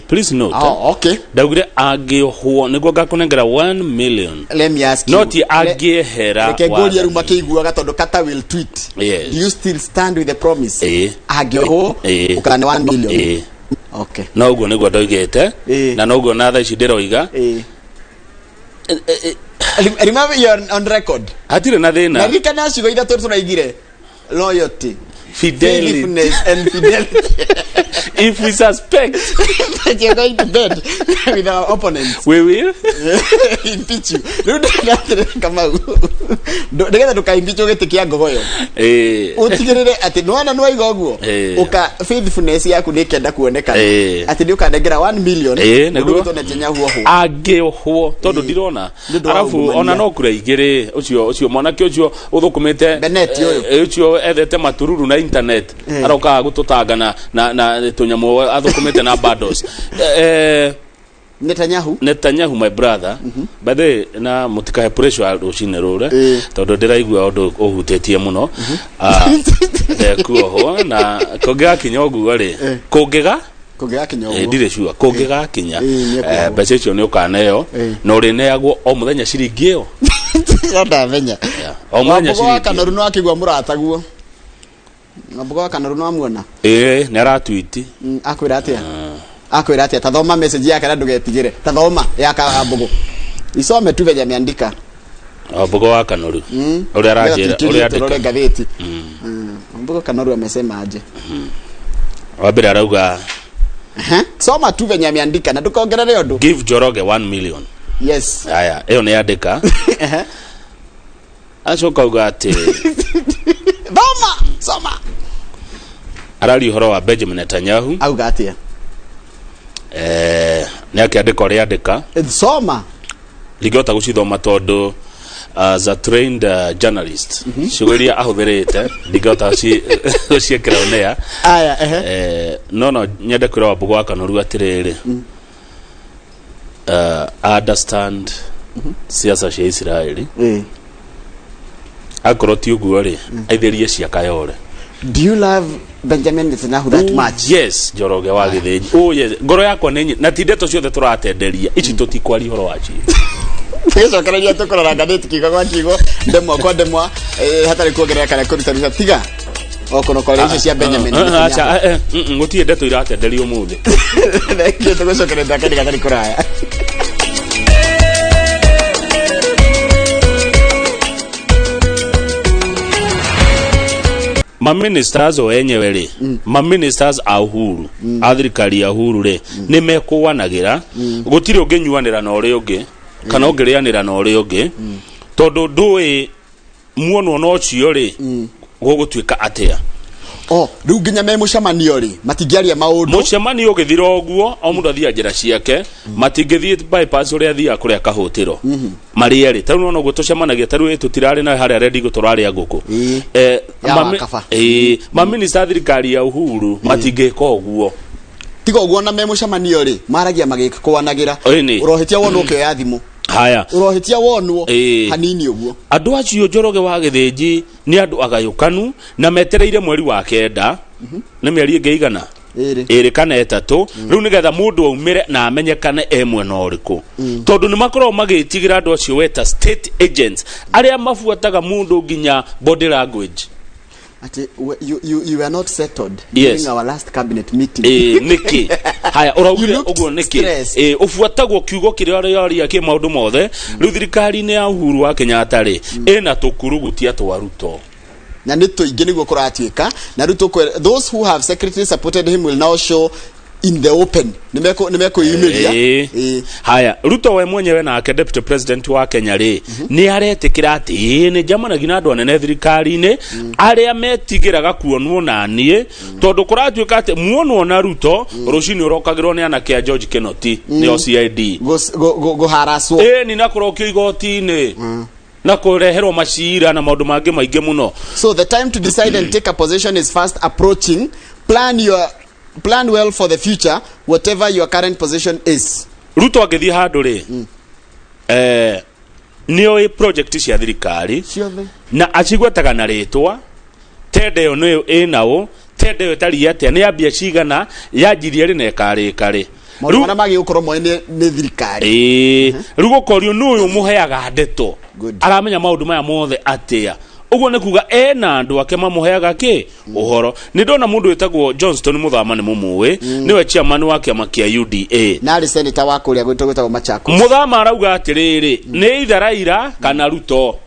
please note okay ndaugire agiohwo niguo ngakunengera 1 million let me ask not agiehera wa ngori aruma kiiguaga tondu Kata will tweet yes. Do you still stand with the promise agiohwo ukana 1 million okay no uguo niguo ndoigite na no uguo na thaa ici ndiroiga remember you are on record atire na thina na rikana cigo ithatu turaigire loyalty fidelity and fidelity. If we suspect that you're going to bed with our opponents, we will impeach you. Kamau ndegeza tukaimpeach ugetikia ngogoyo utigirire ati nwana nwa igoguo uka faithfulness yaku nikenda kuonekana ati ni ukanengera 1 million niguo Netanyahu ho agiohwo tondu ndirona arafu ona no kuraigire ucio mwanake ucio uthukumite Benet ucio ethete matururu na internet aroka gututanga na tunyamu athukumite na bundles Netanyahu my brother by the na mutikahe pressure rucine rure tondu ndiraigua undu uhutetie muno kuoho na kongega kinyogu ri kongega kinyogu ndire sure kongega kinya mbeca ni ukaneo no rineagwo o muthenya ciringi iyo onda menya o muthenya ciringi kana runo akigwa murataguo Nabugo kana runo amuona ni aratweet akwira atia tathoma message yake na ndugetigire tathoma yaka Mbugo isome tu venye ameandika Mbugo wa Kanoru uri arajira uri andika gazeti Mbugo Kanoru amesema aje wabira arauga soma tu venye ameandika na tukaongelea ndio give Njoroge 1 million yes haya hiyo ni andika achoka ugate soma arali uhoro wa Benjamin Netanyahu auga atia ni akiandika uri andika soma ligota gucithoma tondu as a trained journalist shuguria ahuthirite ligota ciekira onea aya no nyende kwira Mbugo wa Kanoru atiriri understand siasa cia Israeli akoroti uguo ri aithirie ciaka yore. Do you love Benjamin Netanyahu that much? Yes, Njoroge wa Githiji. Oh yes, ngoro yakwa ni na ti ndeto ciothe turatenderia ici tutikwari horo waci. Yeso karagia tukorora gadeti kigagwa kigo ndemwa kwa ndemwa hatari kuongerera kana kuruta tiga okono kwa icio cia Benjamin acha ngutie ndeto iratenderio muthi. Ndio tugocokerera ndakani kana kuraya. Ministers o enyewe ri ministers a Uhuru athirikari ya Uhuru ri ni mekũwanagira gutiri unginyuanira na uri ungi kana ungirianira na uri ungi tondu ndui muono no cio ri gugutuika atia riu nginya me mucemanio ri matingiaria maundu mucemanio githira oguo o mundu athia njira ciake matingithie bypass uria athia kuria kahutiro marieri tau no guo tucemanagia taru tutirari na haria rendi guturaria nguku ma minister thirikari ya Uhuru matingika oguo tiga oguo na me mucemanio ri maragia magika kwanagira urohitia wonu ukioya thimu haya urohitia wonwo hanini uguo andu acio Njoroge wa Githĩnji ni andu agayukanu na metereire mweri wa kenda ni mieri ingi igana iri kana etatu riu nigetha mundu aumire na amenyekane mwena uriku tondu ni makorwo magitigira andu acio weta state agents aria mafuataga mundu nginya body language you were not settled during our last cabinet meeting niki haya uraugire uguo niki ufuatagwo kiugo kiria aria ki maundu mothe riu thirikari ni ya Uhuru wa Kenyatta ri ina tũkurugutia twa Ruto na nito ingi niguo kuratuika na Ruto those who have secretly supported him will now show in the open nimeko imiria haya Ruto we mwenyewe na ake deputy president wa Kenya ri ni aretikira ati ni jamana gina andu anene thirikari-ini aria metigiraga kuonwo na nie tondu kuratuika ati muonwo na Ruto rucini urokagirwo ni anake a George Kinoti ni OCID go haraswo ni nakurokio igoti-ini na kureherwo macira na maundu mangi maingi muno. So the time to decide and take a position is fast approaching. Plan well for the future, whatever your current position is. Ruto agithii handu ri niyo project cia thirikari na acigwetaga na ritwa tende yo niyo inao tende yo tari atia ni ambia cigana yanjirie ri na ikarika ri Mwana magi ukorwo moene ni thirikari rugo korio nuyu muheaga ndeto aramenya maundu maya mothe atia uguo ne kuga ena andu ake mamuheaga ki uhoro ni ndona mundu wetagwo Johnston Muthama ni mumuwe niwe chairman wa kiama kia UDA na ari senator wa kuria gwetagwo Machako Muthama arauga atiriri ni Raila kana Ruto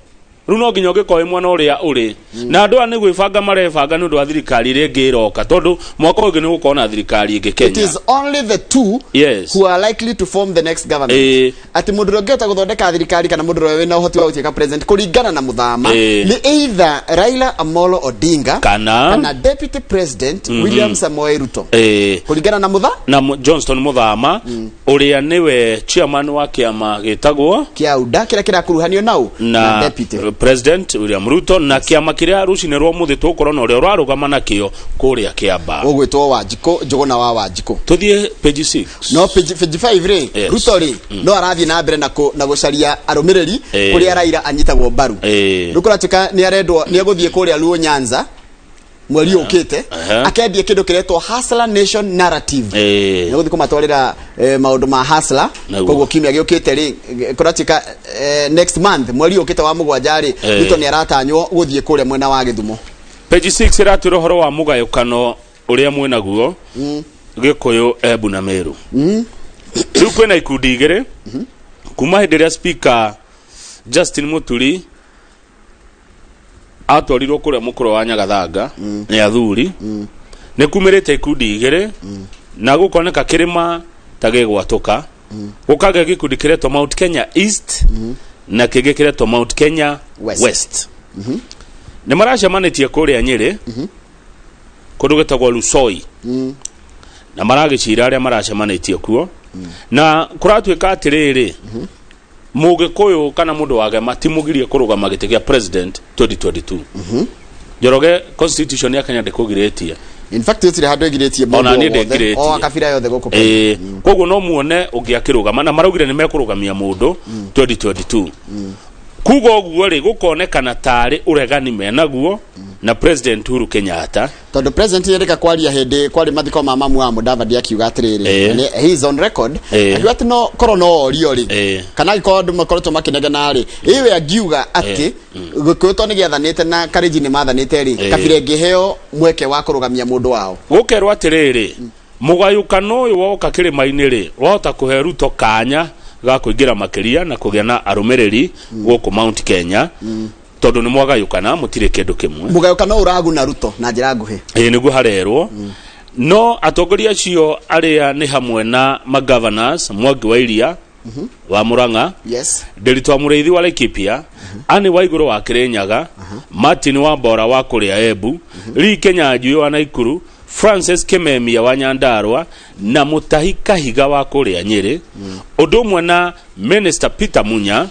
runo nginya ngikoe mwana uria uri na andu ani gwibanga marebanga ni undu wa thirikari ri ngiroka tondu mwaka ungi ni gukona thirikari ingi Kenya. It is only the two who are likely to form the next government. Ati mundu rogeta guthondeka thirikari kana mundu rowe na uhoti wa gutika president kuringana na Muthama ni either Raila Amolo Odinga kana deputy president William Samoei Ruto kuringana na na Johnston Muthama uria niwe chairman wa kiama gitagwo kia UDA kira kuruhanio nau na deputy president William Ruto na kiama kiria rucine rwo muthi tukorona uria rwarugama nakio kuria kiamba ugwitwo Wanjiko Njuguna wa Wanjiko tuthie page 6 no page 5 ri Ruto ri no arathie na mbere na gucaria arumiriri kuria Raila anyitagwo mbaru rukuratuka ni arendwo ni aguthie kuria Luo Nyanza mweri ukite akendie kindu kiretwo Hustler Nation Narrative ni guthie kumatwarira maundu ma Hustler koguo kimya giukite ri kuratika next month mweri ukite wa mugwanja ri Ruto ni aratanywo guthie kuria mwena wa Githumo. Page 6 iratwira horo wa mugayukano uria mwena guo Gikuyu Embu na Meru riu kwina ikundi igiri kuma hindi ria speaker Justin Muturi atwarirwo kuria mukuru wa Nyagathanga ni athuri ni kumirite ikundi igiri na gukoneka kirima tagegwatuka gukage gikundi kiretwo Mount Kenya East na kige kiretwo Mount Kenya West ni maracemanitie kuria Nyeri kundu gitagwo Lusoi na maragicira aria maracemanitie kuo na kuratuika atiriri Mugikuyu kana mundu wage matimugirie kurugama gite gia president 2022 Njoroge constitution ya Kenya ndikugiretie in fact it's hard giretie mundu o akabira yothe guko koguo no muone ungiakirugama na maraugire ni mekurugamia mundu 2022 kugo oguo ri gukonekana tari uregani menaguo na president Uhuru Kenyatta tondu president yereka kwaria hindi kwari mathiko ma mamu wa Mudavadi akiuga atiriri he is on record akiuga ati no korona orio ri kana ikondo makoretwo makinegana ri iwe agiuga ati gukwetwo ni giathanite na kariji ni mathanite ri kabire ngiheo mweke wa kurugamia mundu wao gukerwo atiriri mugayukano uyu woka kirima-ini ri wahota kuhe Ruto kanya ga kuingira makiria na kugia na arumiriri guku Mount Kenya tondu ni mwagayukana mutire kindu kimwe mugayukano uraguna Ruto na njira nguhi niguo harerwo no atongoria cio aria ni hamwe na governors Mwangi wa Iria wa Murang'a, yes, Nderitwa Mũrĩithi wa Laikipia, Ani Waigũrũ wa Kirinyaga, Martin Wambora wa Kuria Embu, Lee Kenyanjui wa Naikuru, Francis Kimemia wa Nyandarua na Mutahi Kahiga wa Kuria Nyeri, ũndũ ũmwe na Minister Peter Munya,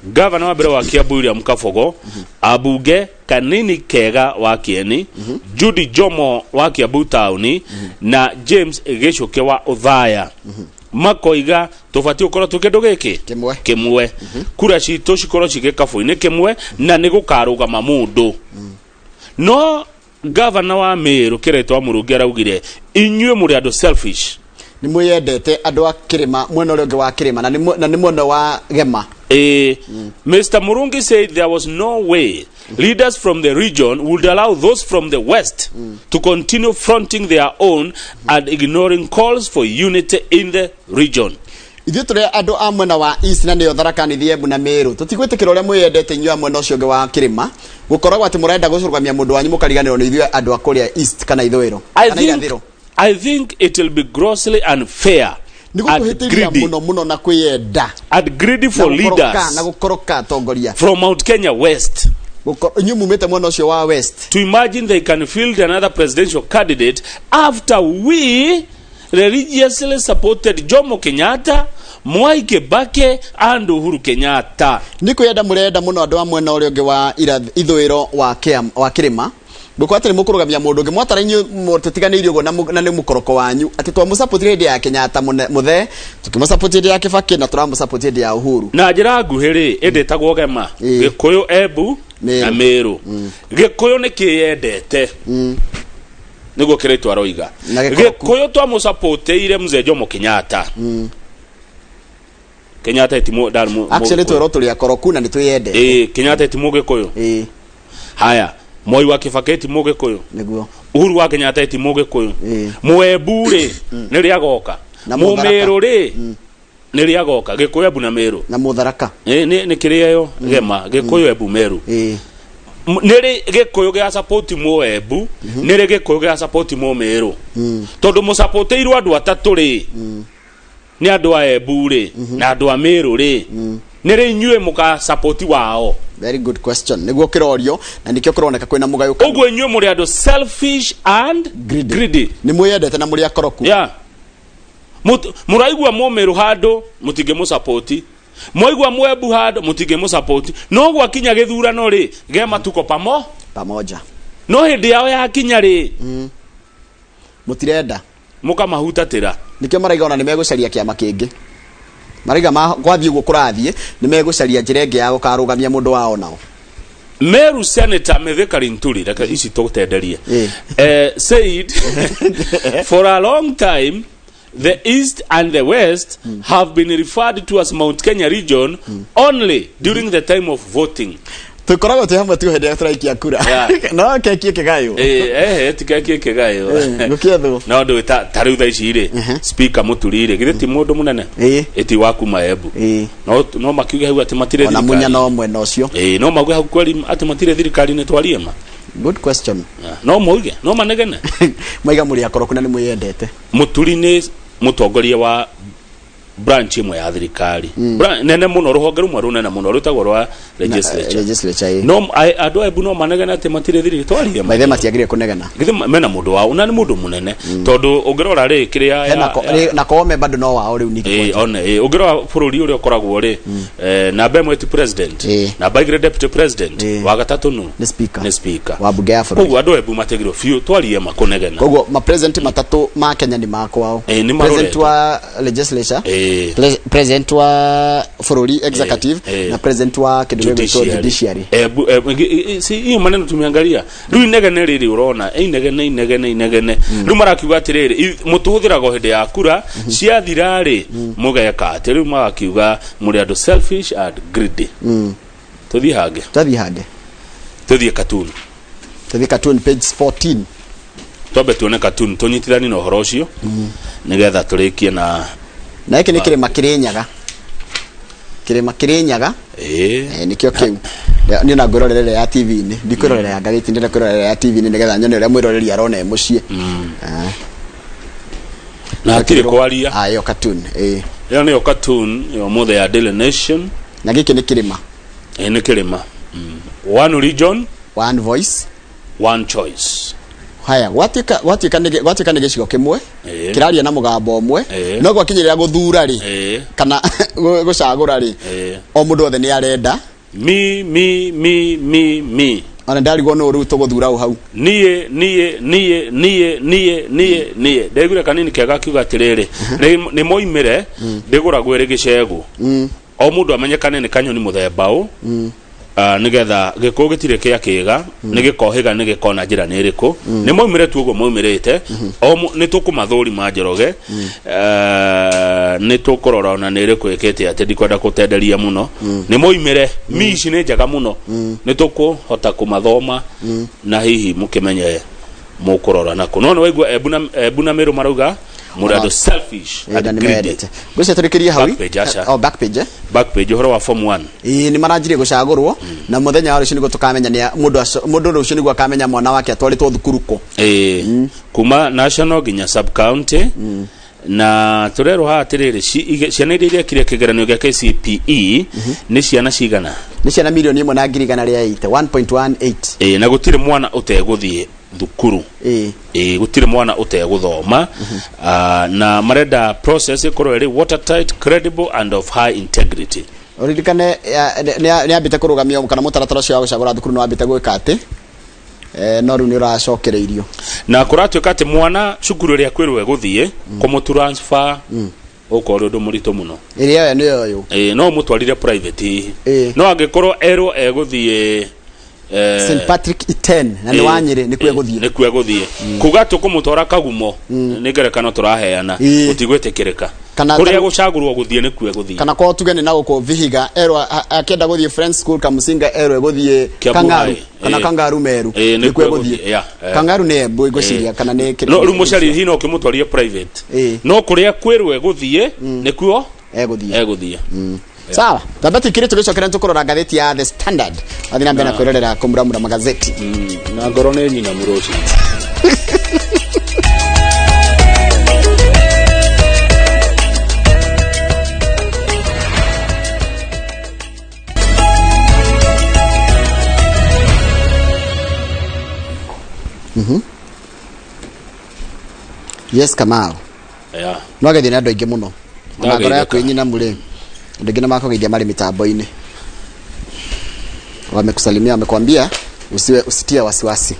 Gavana wa mbere wa Kiambu William Kabogo, abunge Kanini Kega wa Kieni, Judy Jomo wa Kiambu Town na James Gicuke wa Uthaya. Makoiga tubati ukoro tukindu giki kimwe kura citu cikoro cigikabu-ini kimwe na ni gukarugama mundu. No Gavana wa Meru Kiretwa Murungi araugire inyue muri andu selfish, ni mwiyendete andu a kirima mwena uria ungi wa kirima na ni mwena wa Gema. Mr. Murungi said there was no way leaders from the region would allow those from the west to continue fronting their own and ignoring calls for unity in the region. Ithuĩ tũrĩ andũ a mwena wa East na nĩyo Tharaka Nithi, Embu na Meru tũtigwĩtĩkĩra ũrĩa mwĩyendete inyuĩ a mwena ũcio ũngĩ wa kĩrĩma gũkoragwo atĩ mũrenda gũcũrũgamia mũndũ wanyu mũkariganĩrwo nĩ ithuĩ andũ a kũrĩa East kana ithũĩro kana irathĩro. I think it will be grossly unfair and greedy for leaders from Mount Kenya West to imagine they can field another presidential candidate after we religiously supported Jomo Kenyatta, Mwai Kibaki and Uhuru Kenyatta. Niko yenda murenda muno andu amwe na urio ngi wa ithwiro wa kirima gukwatire mukurugamia mundu ngi mwatara inyu mututiganirio go na ni mukoroko wanyu ati twa musapotire ndi ya Kenyatta muthe tukimusapotire ya Kibaki na turamusapotire ya Uhuru na njira nguhiri endetagwo Gema Gikuyu Embu na Meru. Gikuyu ni kiyendete niguo kiretwa roiga Gikuyu twamusapoteire mzee Jomo Kenyatta. Kenyatta etimo dalmo actually twero tuli akoroku na nituyende Kenyatta etimo Gikuyu haya Moi wa Kibaki etimo Gikuyu niguo Uhuru wa Kenyatta etimo Gikuyu Mwembu ri niri agoka Mumeru ri niri agoka Gikuyu Embu na Meru na Mutharaka ni kiriyo Gema Gikuyu Embu Meru niri Gikuyu ga support mo Embu niri Gikuyu ga support mo Meru tondu mu support iru andu atatu ri ni andu a Embu ri na andu a Meru ri niri nyue muka support wao. Very good question. Niguo kirorio na nikio kironeka kwina mugayuka ogwe nyue muri andu selfish and greedy ni mwiyendete na muri akoroku muraigwa mo Meru hando mutige mu support mwaigwa Mwembu hando mutige mu support no gwa kinya githurano ri Gema tuko pamoja no hindi yao ya kinya ri mutirenda muka mahutatira nikio maraiga ona nimegucaria kiama kingi mariga gwathie uguo kurathie nimegucaria njira ingi ya gukarugamia mundu wao nao. Meru Senator Mithika Linturi reka ici tugutenderie said for a long time the East and the West have been referred to as Mount Kenya region only during the time of voting. Tukoragwo te hamwe tu hende turaikia kura no kekie kigayo tikekie kigayo guketho no ndu tariu tha ici ri speaker muturire githe ti mundu munene eti waku Maembu no makiuge hau ati matire thirikari ona munya no mwena ucio no maguge hau kweli ati matire thirikari ni twariema. Good question. No moige no manegene maiga muri akoroku na ni mwiyendete muturi ni mutongoria wa branch imwe ya thirikari nene muno ruhonge rumwe runene muno rutagwo rwa legislature no andu Embu no manegena ati matire thiri twaria maithe matiagire kunegena githe mena mundu wao na ni mundu munene tondu ungirora ri kiria na kome bado no wao riu niki one ungirora bururi uri ukoragwo ri namba imwe ti president namba igire deputy president wa gatatu no ni speaker wa bunge ya bururi koguo andu Embu matigirwo fiu twarie makunegena koguo ma president matatu ma Kenya ni makwao president wa legislature president wa bururi executive na president wa judiciary si hiyo maneno tumeangalia riu inegene riri urona inegene riu marakiuga atiriri mutuhuthirago hindi ya kura ciathira ri mugeka ati riu marakiuga muri andu selfish and greedy tuthie hage tuthie cartoon page 14 tobe tuone cartoon tunyitithani na uhoro ucio nigetha turikie na iki ni kirima kirinyaga nikio kiu ni na ngororere ya TV ni ndikororere ya ngagiti ndina kororere ya TV ni nigetha nyone uria mwiroreri arona mucie na atire kwaria ayo cartoon Yo nĩ cartoon yo mothe ya Daily Nation. Na gĩkĩ nĩ kĩrĩma. Nĩ kĩrĩma. One region, one voice, one choice. Haya, gwatuĩka nĩ gĩcigo kĩmwe kĩraria na mũgambo ũmwe no gwakinyĩrĩra gũthura rĩ kana gũcagũra rĩ o mũndũ othe nĩ arenda me ona ndarigwo no Ruto gũthura hau niĩ ndegure kanini kega kiuga atĩrĩrĩ nĩ moimĩre ndĩgũragwo ĩrĩ gĩcegũ o mũndũ amenyekane nĩ kanyoni mũthemba ũ nigetha gĩkũ gĩtirĩ kĩa kĩga nĩ gĩkohĩga nĩ gĩkona njĩra nĩ ĩrĩkũ nĩ moimĩre tu ũguo moimĩrĩte nĩ tũkũmathũrima njoroge nĩ tũkũrora ona nĩ ĩrĩkũ ĩkĩte atĩ ndikwenda gũtenderia mũno nĩ moimĩre mici nĩ njega mũno nĩ tũkũhota kũmathoma na hihi mũkĩmenye mũkũrora nako no waigua Embu na Meru marauga mũrado selfish and greedy gwĩcia tũrĩkĩrie hau back page ũhoro wa form 1 nĩ maranjirie gũcagũrwo na mũthenya wa rũciũ nĩguo tũkamenya nĩ mũndũ rũciũ nĩguo akamenya mwana wake atwarĩtwo thukuru kũ kuma national nginya sub county na turero ha atiriri ciana iria kire kigeranio gya KCPE ni ciana cigana ni ciana milioni 1,8 na gutire mwana uteguthie thukuru gutire mwana uteguthoma na marenda process ikorwo iri watertight, credible and of high integrity. Uririkane ni ambite kurugamia kana mutaratara cio wa gucagura thukuru no ambite gwika ati no ru ni uracokereirio na kuratuika ati mwana cukuru ria kwirwe guthie kumutransfer uko ndo murito muno iria ni yoyo no mutwarire private no angikorwo ero eguthie St Patrick Iten na ni wanyire ni kwe guthie kuga tukumutora kagumo ni gerekano turaheana utigwetekereka kuria gucagurwo guthie ni kwe guthie kana ko tugene na guko Vihiga ero akenda guthie Friends School Kamusinga ero guthie Kangaru kana Kangaru Meru ni kwe guthie Kangaru ne boy gociria kana ne no rumucari hino ukimutwarie private no kuria kwirwe guthie ni kuo eguthie sawa tabati kire tugicokera tukurora gatheti ya The Standard athina mbena kwirorera kumuramura magazeti na ngoro ne nyina muroci yes Kamau no gathina andu aingi muno na ngoro ya kwinyina mure ndegena makogeithia mari mitambo-ini wamekusalimia wamekwambia usitie wasiwasi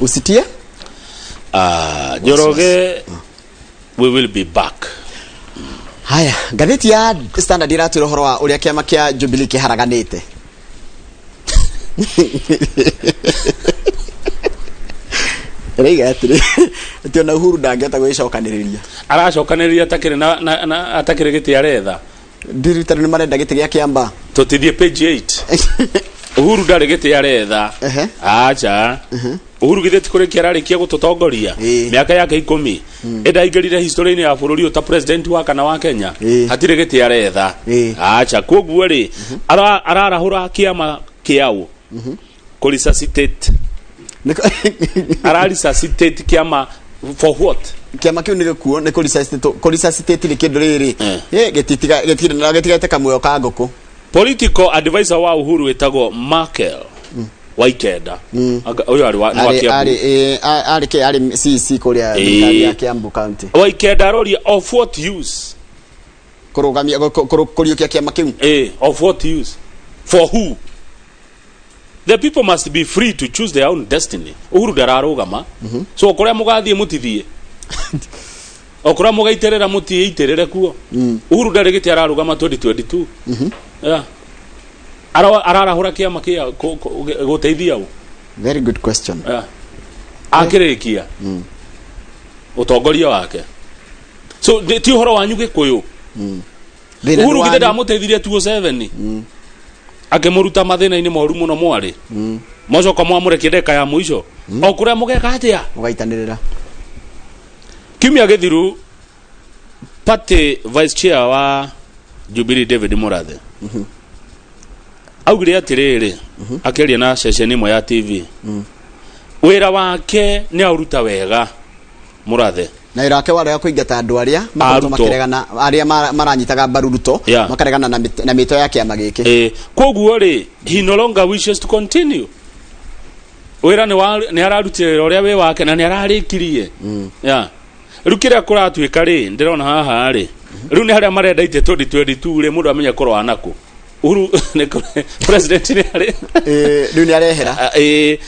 usitie Njoroge we will be back. Haya gatheti ya Standard iratwira horo wa uria kiama kia Jubilee kiharaganite Reiga atiri ati ona Uhuru ndangeta gwicokaniriria aracokaniriria atakire na atakire giti aretha ndiritari ni marenda giti gya kiamba tutithie page 8 Uhuru ndari giti aretha acha Uhuru githeti kuri kiararikia gututongoria miaka yake 10 endaingirire history-ini ya bururi uta president wa kana wa Kenya hatire giti aretha acha koguo ri ararahura kiama kiao resuscitate resuscitate kiama for what kiama kiu ni kuo ni resuscitate ni kindu riri getitigate kamuyo ka ngoko political advisor wa Uhuru etagwo Merkel Waikenda uyo ari CC kuria ya Kiambu County Waikenda roria of what use kurugamia kuriukia kiama kiu of what use for who the people must be free to choose their own destiny. Uhuru dararugama so kuria mugathie mutithie okura mugaiterera mutie iterere kuo Uhuru darigiti ararugama 2022 ararahura kiama kia guteithia u very good question akirikia utongoria wake so ti horo wanyu gikuyu Uhuru githe ndamuteithirie 2007 akimuruta mathina-ini moru muno mwari mocoka mwamureke ndeka ya muico okuria mugeka atia ugaitanirira kimya githiru party vice chair wa Jubilee David Murathe augire atiriri akeria na session imwe ya TV wira wake ni auruta wega Murathe na irake wale ya kuingata andu aria makoto makiregana aria maranyitaga mbaru Ruto makaregana na mito yake ya mageke koguo ri he no longer wishes to continue wira ni ararutira uria we wake na ni ararikirie rukira kuratuika ri ndirona haha ri riu ni haria marenda ite 2022 ri mundu amenya korwa nako Uhuru president ni ari riu ni arehera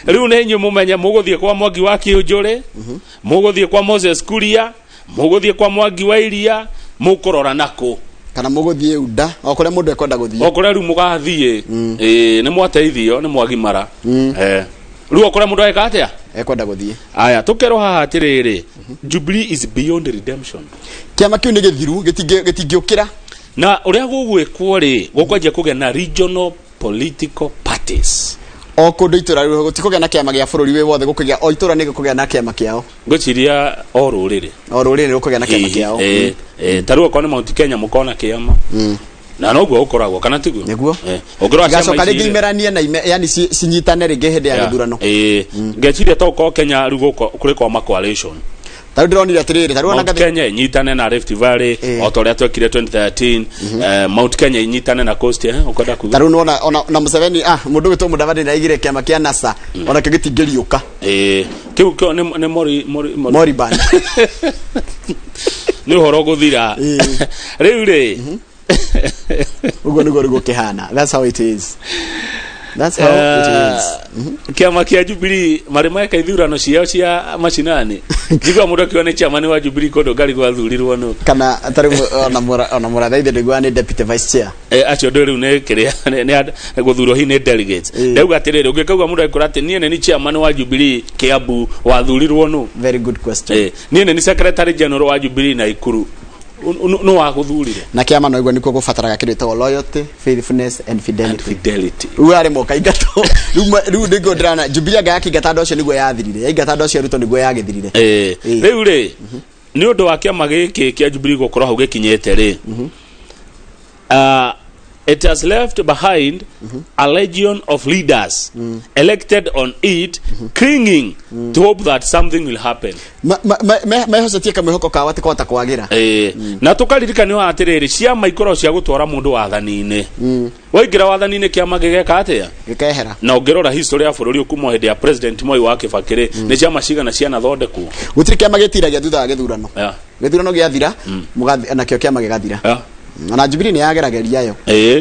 riu ni nyu mumenya muguthie kwa Mwangi wa Kiunjuri muguthie kwa Moses Kuria muguthie kwa Mwangi wa Iria mukurora nako kana muguthie unda okore mundu ekwenda guthie okore riu mugathie ni mwateithio ni mwagimara riu okore mundu eka atia ekwenda guthie aya tukero haha atiriri Jubilee is beyond redemption kiama kiu ni githiru gitingiukira na uria gugwikwo ri gukwanjia kugia na regional political parties o kundu itura riu gutikugia na kiama gia bururi we wothe gukugia o itura ni gukugia na kiama kiao ngociria o ruriri gukugia na kiama kiao taruo kone Mount Kenya mukona kiama na noguo ukoragwo kana tiguo niguo ongorwa gacoka ringi imeranie na yani sinyitane ringi hindi ya githurano ngeciria toko Kenya rugo kuri kwa coalition taru ndironire atiriri taru ona Kenya nyitane na Rift Valley otoria twekire 2013 Mount Kenya nyitane na Coast ukoda ku taru nona na Museveni mundu gitwo mudavadi na igire kiama kia NASA ona kigitingiriuka kiu ni mori band ni horo guthira riu ri ugo nigo kihana that's how it is kiama kia Jubilee marima kaithurano ciao cia macinani jigwa mundu kione chairman wa Jubilee kondo gari gwathurirwo no kana atari ona murathaithe ndigwa ni deputy vice chair acio ndu riu ne kiria ne guthurwo hi ne delegates ndauga atiriri ungikauga mundu aikura ati nie ni chairman wa Jubilee Kiambu wathurirwo no very good question nie ni secretary general wa Jubilee na Ikuru no wa guthurire na kiama no igwa niko gufataraga kindu loyalty faithfulness and fidelity uare moka ingato ru ndigo ndrana Jubilee ga yakingata ndocio niguo yathirire yaingata ndocio Ruto niguo yagithirire riu ri ni undu wa kiama giki kia Jubilee gukorwo hau gikinyete ri it has left behind a legion of leaders elected on it clinging to hope that something will happen mehocetie kamwihoko kawa tikota kwagira na tukaririkana wa atiriri ciama ikoro cia gutwara mundu wathani-ini waingira wathani-ini kiama gigeka atia gikehera na ongerora history ya bururi kuma hindi ya president Moi wa Kibakire ni ciama cigana ciana thondekwo gutiri kiama gitiragia thutha wa githurano githurano giathira mugathi na kio kiama gigathira na Jubilee ni yagerageria yo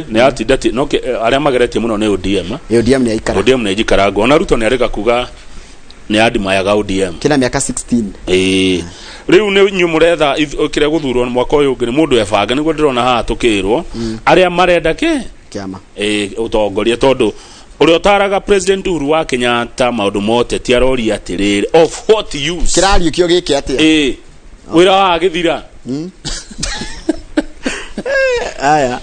ni atindati no aria mageretie muno ni ODM ni aikara ODM ni ijikarago ona Ruto ni arega kuga ni adima ya ODM kila miaka 16 riu ni nyumuretha ukire guthurwo mwaka uyu ngi mundu ebanga niguo ndirona haha tukirwo aria marenda kiama utongoria tondu uri otaraga president Uhuru wa Kenyatta maundu mote ti arori atiriri of what use kirario kio giki atia wira wa githira aya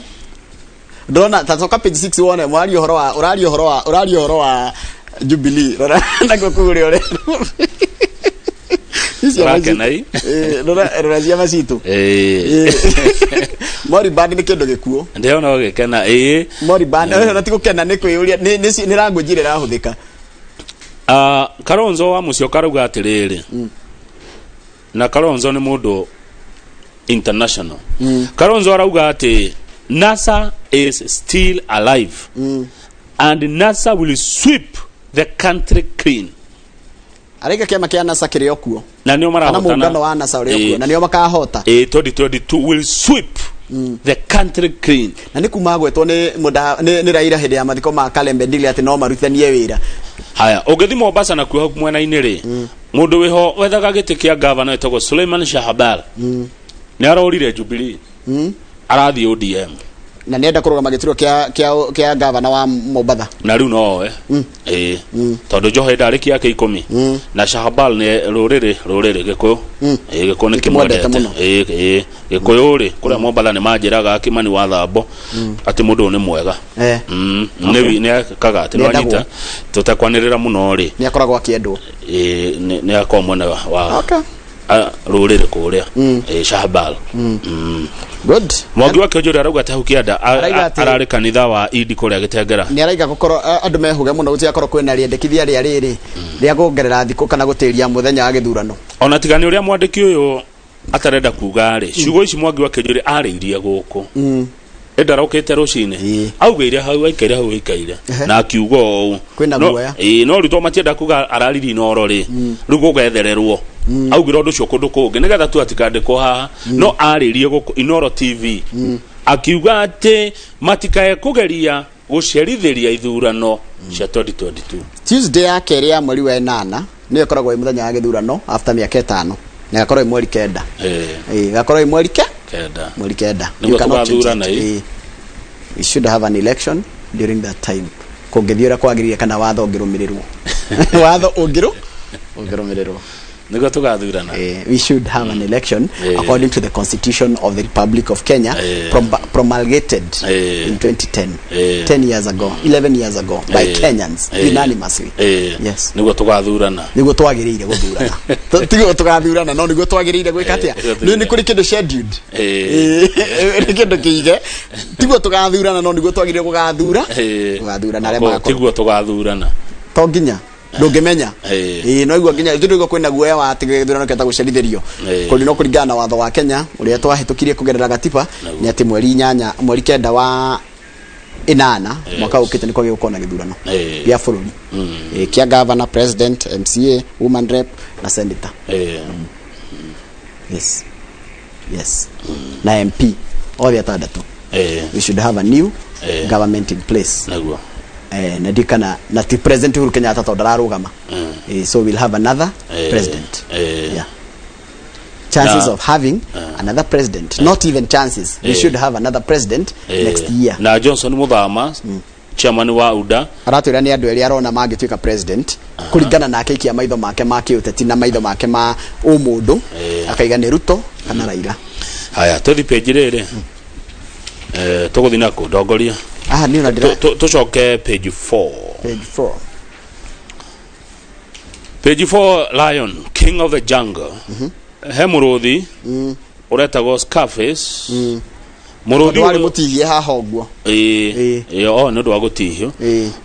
ndona tatoka page 6 wone urario horo wa Jubilee na gukuri ore Rakenai rora cia macitu mori band ni kindu gikuo ndio no gikena mori band na tigukena ni kwiyuria ni rangu njire rahuthika Kalonzo wa mucio karuga atiriri na Kalonzo ni mundu international Kalonzo arauga ati NASA is still alive and NASA will sweep the country clean arega kiama kia NASA kirio kuo na nio marahotana na muungano wa NASA urio kuo na nio makahota 2022 will sweep the country clean na ni kuma gwetwo ni Raila hindi ya mathiko ma Kalembe ndile ati no marutithanie wira haya ugethi Mombasa na kuha mwena-ini ri mundu wiho wethaga giti kia governor etagwo Suleiman Shahbal ni arorire Jubilee arathi ODM na nenda kurugama gitiro kia governor wa Mombasa na riu no tondu Johe ndari kia 10 na Shahbal ni ruriri gikuyu gikuyu ni kimwendete gikuyu ri kuria Mombasa ni manjiraga Kimani wa Thambo ati mundu ni mwega ni akaga ati no anyita tutakwanirira muno ri ni akoragwo akiendwo ni akomwe wa ruriri kuria Shahbal good Mwangi wa Kiunjuri arauga ati hau kianda arari kanitha wa Idi kuria Gitengera ni araiga gukorwo andu mehuge muno gutia korwo kwina riendekithia ria riri ria guongerera thiko kana gutiria muthenya wa githurano ona tigani uria mwandiki uyu atarenda kuga ri ciugo ici Mwangi wa Kinyuri ariirie guku endarokete rucine augire hau aikire hau ikaire na akiugo kwina guoya no Ruto matienda kuga arariri noro ri rugo gethererwo augire undu cio kundu kungi nigetha tu atikandikwo haha no aririe guku Inoro TV akiuga ati matikae kugeria gucerithiria ithurano cia 2022 Tuesday ya keri ya mweri wa 8 niyo koragwo i muthenya wa githurano after miaka 5 na gakorwo i mweri 9 gakorwo i mweri 9 you cannot change it. We should have an election during that time kungithiura kwagiririe kana watho ngirumirirwo watho ungirumirirwo nigo tugathurana we should have an election according to the constitution of the Republic of Kenya promulgated in 2010 10 years ago 11 years ago by Kenyans unanimously yes nigo tugathurana nigo twagiriire guthurana tigo tugathurana no nigo twagiriire gwikatia ni kuri kindu scheduled ni kindu kiige tigo tugathurana no nigo twagiriire gugathurana rema tigo tugathurana to nginya ndungimenya no igwa nginya ndugo kwina guoya wa atigithurano keta gucerithirio kuri no kuringana na watho wa Kenya uria twahitukirie kugerera gatiba ni ati mweri 9 wa 8 mwaka ukite niko gikona githurano ya bururi kia governor, president, MCA, woman rep na senator yes na MP all atandatu we should have a new government in place naguo na dikana na ti president Uhuru Kenyatta to dararugama so we'll have another president chances of having another president not even chances we should have another president next year na Johnson Muthama chairman wa UDA aratwira ni andu eri arona mangituika president kuringana na akeiki ya maitho make makiuteti na maitho make ma umundu akaiga ni Ruto kana Raila haya tuthi page riri tuguthina ku ndongoria ni una tucoke page 4 Lion King of the Jungle he muruthi uretagwo Scarface muruthi wali mutihie haha uguo no ndo agutihio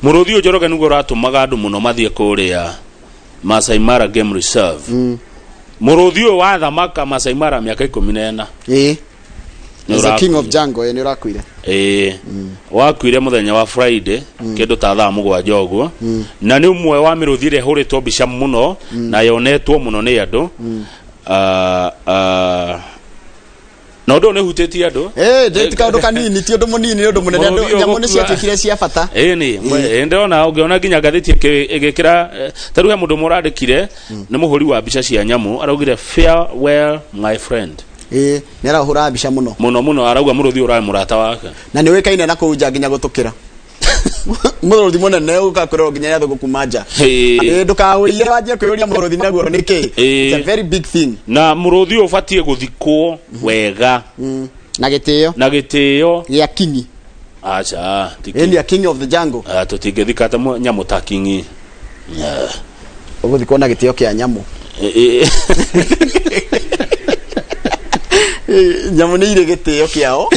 muruthi ujoroga nugo ratumaga andu muno mathie kuria Masai Mara Game Reserve muruthi wa thamaka Masai Mara miaka 14 the king of jungle ni urakwire wakwire muthenya wa Friday kindu ta thaa mugwanja uguo na ni umwe wa miruthire huritwo bica muno na yonetwo muno ni andu no ndo ne huteti andu ndetika undu kanini ti undu munini undu munene andu nyamu ni ciatikire cia bata ni ndona ungiona nginya gatheti igikira taruhe mundu murandikire ni muhuri wa bica cia nyamu araugire farewell my friend ni arahura bica muno arauga muruthi urae murata wake na ni wekaine na kuja nginya gutukira muruthi munene ukakorwo nginya yatho gukumanja ndukahurire wajie kwiuria muruthi naguo niki it's a very big thing na muruthi ubatie guthikwo wega na gitio ya kingi acha ni a king of the jungle tutingithika ta nyamu ta kingi uguthikwo na gitio kia nyamu nyamu ni ire gitio kiao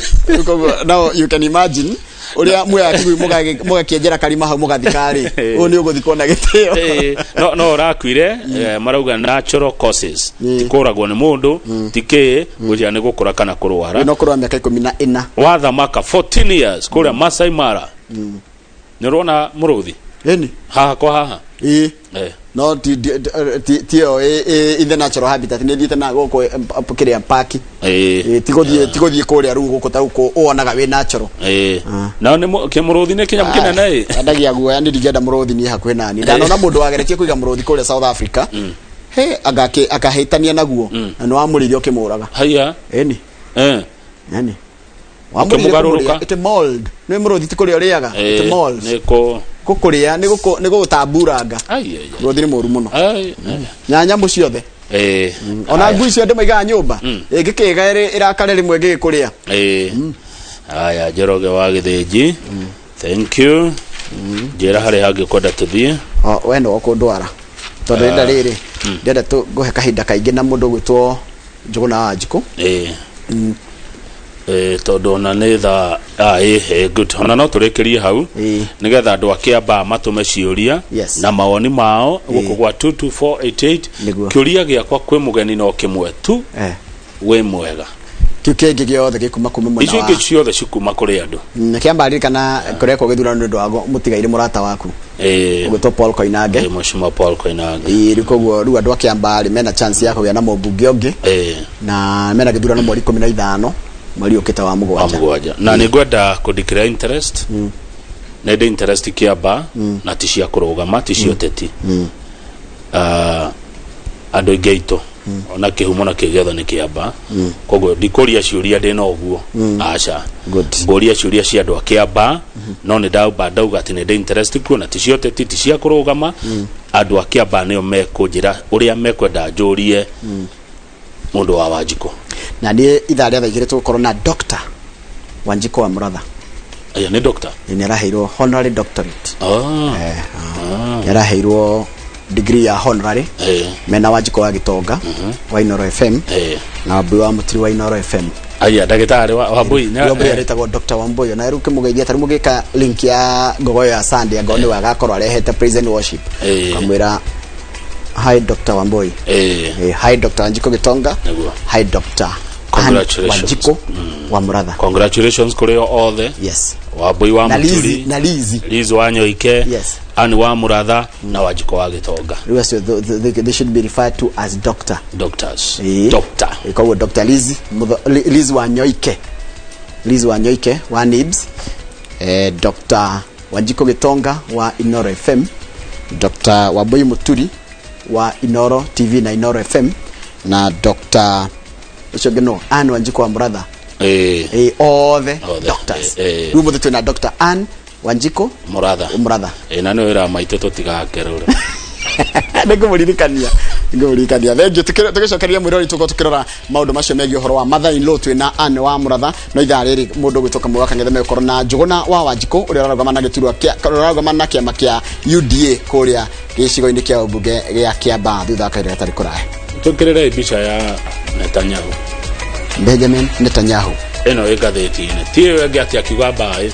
now you can imagine uria muya kigu mugakienjera karima hau mugathikari ni uguthikwo na gitio no rakwire marauga natural causes tikuragwo ni mundu tiki gujia ni gukura kana kurwara no kurwa miaka 14 wa thamaka 14 years kuria Masai Mara ni rona muruthi haha kwa haha no tio in the natural habitat ni thite na goko kiria park tigothie kuria ru goko ta uko onaga we natural na ni kimuruthi ni kinyamu kinene andagia guoya ni ndigenda muruthi ni hakuhe nani ndanona mundu wageretie kuiga muruthi kuria South Africa akahitania naguo na no amuririo kimuraga haya yani wamugaruruka it mold ni muruthi tikuria uriaga it mold niko kukuria ni gutamburanga muruthi ni muru muno na nyamu ciothe ona ngui cio ndimaiga nyumba ngikiga irakare rimwe ngikuria aya Njoroge wa Githĩnji thank you njira hari hangi kwenda tuthie we no kundwara tondu nda riri ndenda tu guhe kahinda kaingi na mundu gwitwo Njuguna wa Njiko tondu na ni tha good ona no turekerie hau nigetha andu akiamba matume ciuria na mawoni mao guku gwa 22488 kiuria giakwa kwi mugeni no kimwe tu we mwega kiu kingi giothe gikuma kuma mwena wa icio ingi ciothe cikuma kuri andu kiambari kana kureko githurano ndu wago mutigaire murata waku ugitwo Paul Koinange mheshimiwa Paul Koinange rikoguo ru andu akiambari mena chance ya kugĩa na mũmbunge ũngĩ na mena githurano mweri 15 mweri ukita wa mugwanja na ni gwenda ku declare interest na the interest kiamba na tishia kurugama tishio teti andu ingeito ona kihumo na kigetho ni kiamba koguo ndikuria ciuria ndina uguo acha ngoria ciuria cia andu akiamba no ni ndauga ati ni interest kuona ticio teti tishia kurugama andu akiamba nio mekunjira uria mekwenda njurie mundu wa Wanjiko na ni itha ria thaigire tukorwo na Dr. Wanjiko wa Muratha aya ni doctor ni araheirwo honorary doctorate araheirwo degree ya honorary mena Wanjiko wa Gitonga wa Inoro FM na Wambui wa Mutiri wa Inoro FM aya ndagitari wa Wambui ni aretagwo Dr. Wambui na ruke mugeithia tari mugika link ya ngogo ya Sunday ngone wagakorwo arehete praise worship kamwira hi Dr. Wambui hi Dr. Wanjiko Gitonga hi Dr. Wanjiko wa Muratha congratulations kuri all the yes Wambui wa Mutiri na Lizi wa Nyoike yes ani wa Muratha na Wanjiko wa Gitonga they should be referred to as doctors doctor ikawo Dr. Lizi wa Nyoike wa Nibs Dr. Wanjiko Gitonga wa Inoro FM Dr. Wambui Muturi wa Inoro TV na Inoro FM na Dr. Ushogeno Ann Wanjiko wa Muratha all the doctors rumo tu na Dr. Ann Wanjiko Muratha na no ira maiteto tigakerore ngomurikania thengi tugicokeria mwirori tuko tukirora maundu macio megie horo wa mother in law twina Ann wa Muratha no itha riri mundu gwitoka mwaka ngethe mekoro na Njuguna wa Wanjiko uria aragoma na giturwa kiama kia UDA kuria gicigo-ini kia ubunge gia Kiamba thutha kaire atari kurahe tukirire bicha ya Netanyahu Benjamin Netanyahu eno igatheti-ini ti wege ati akiuga mbae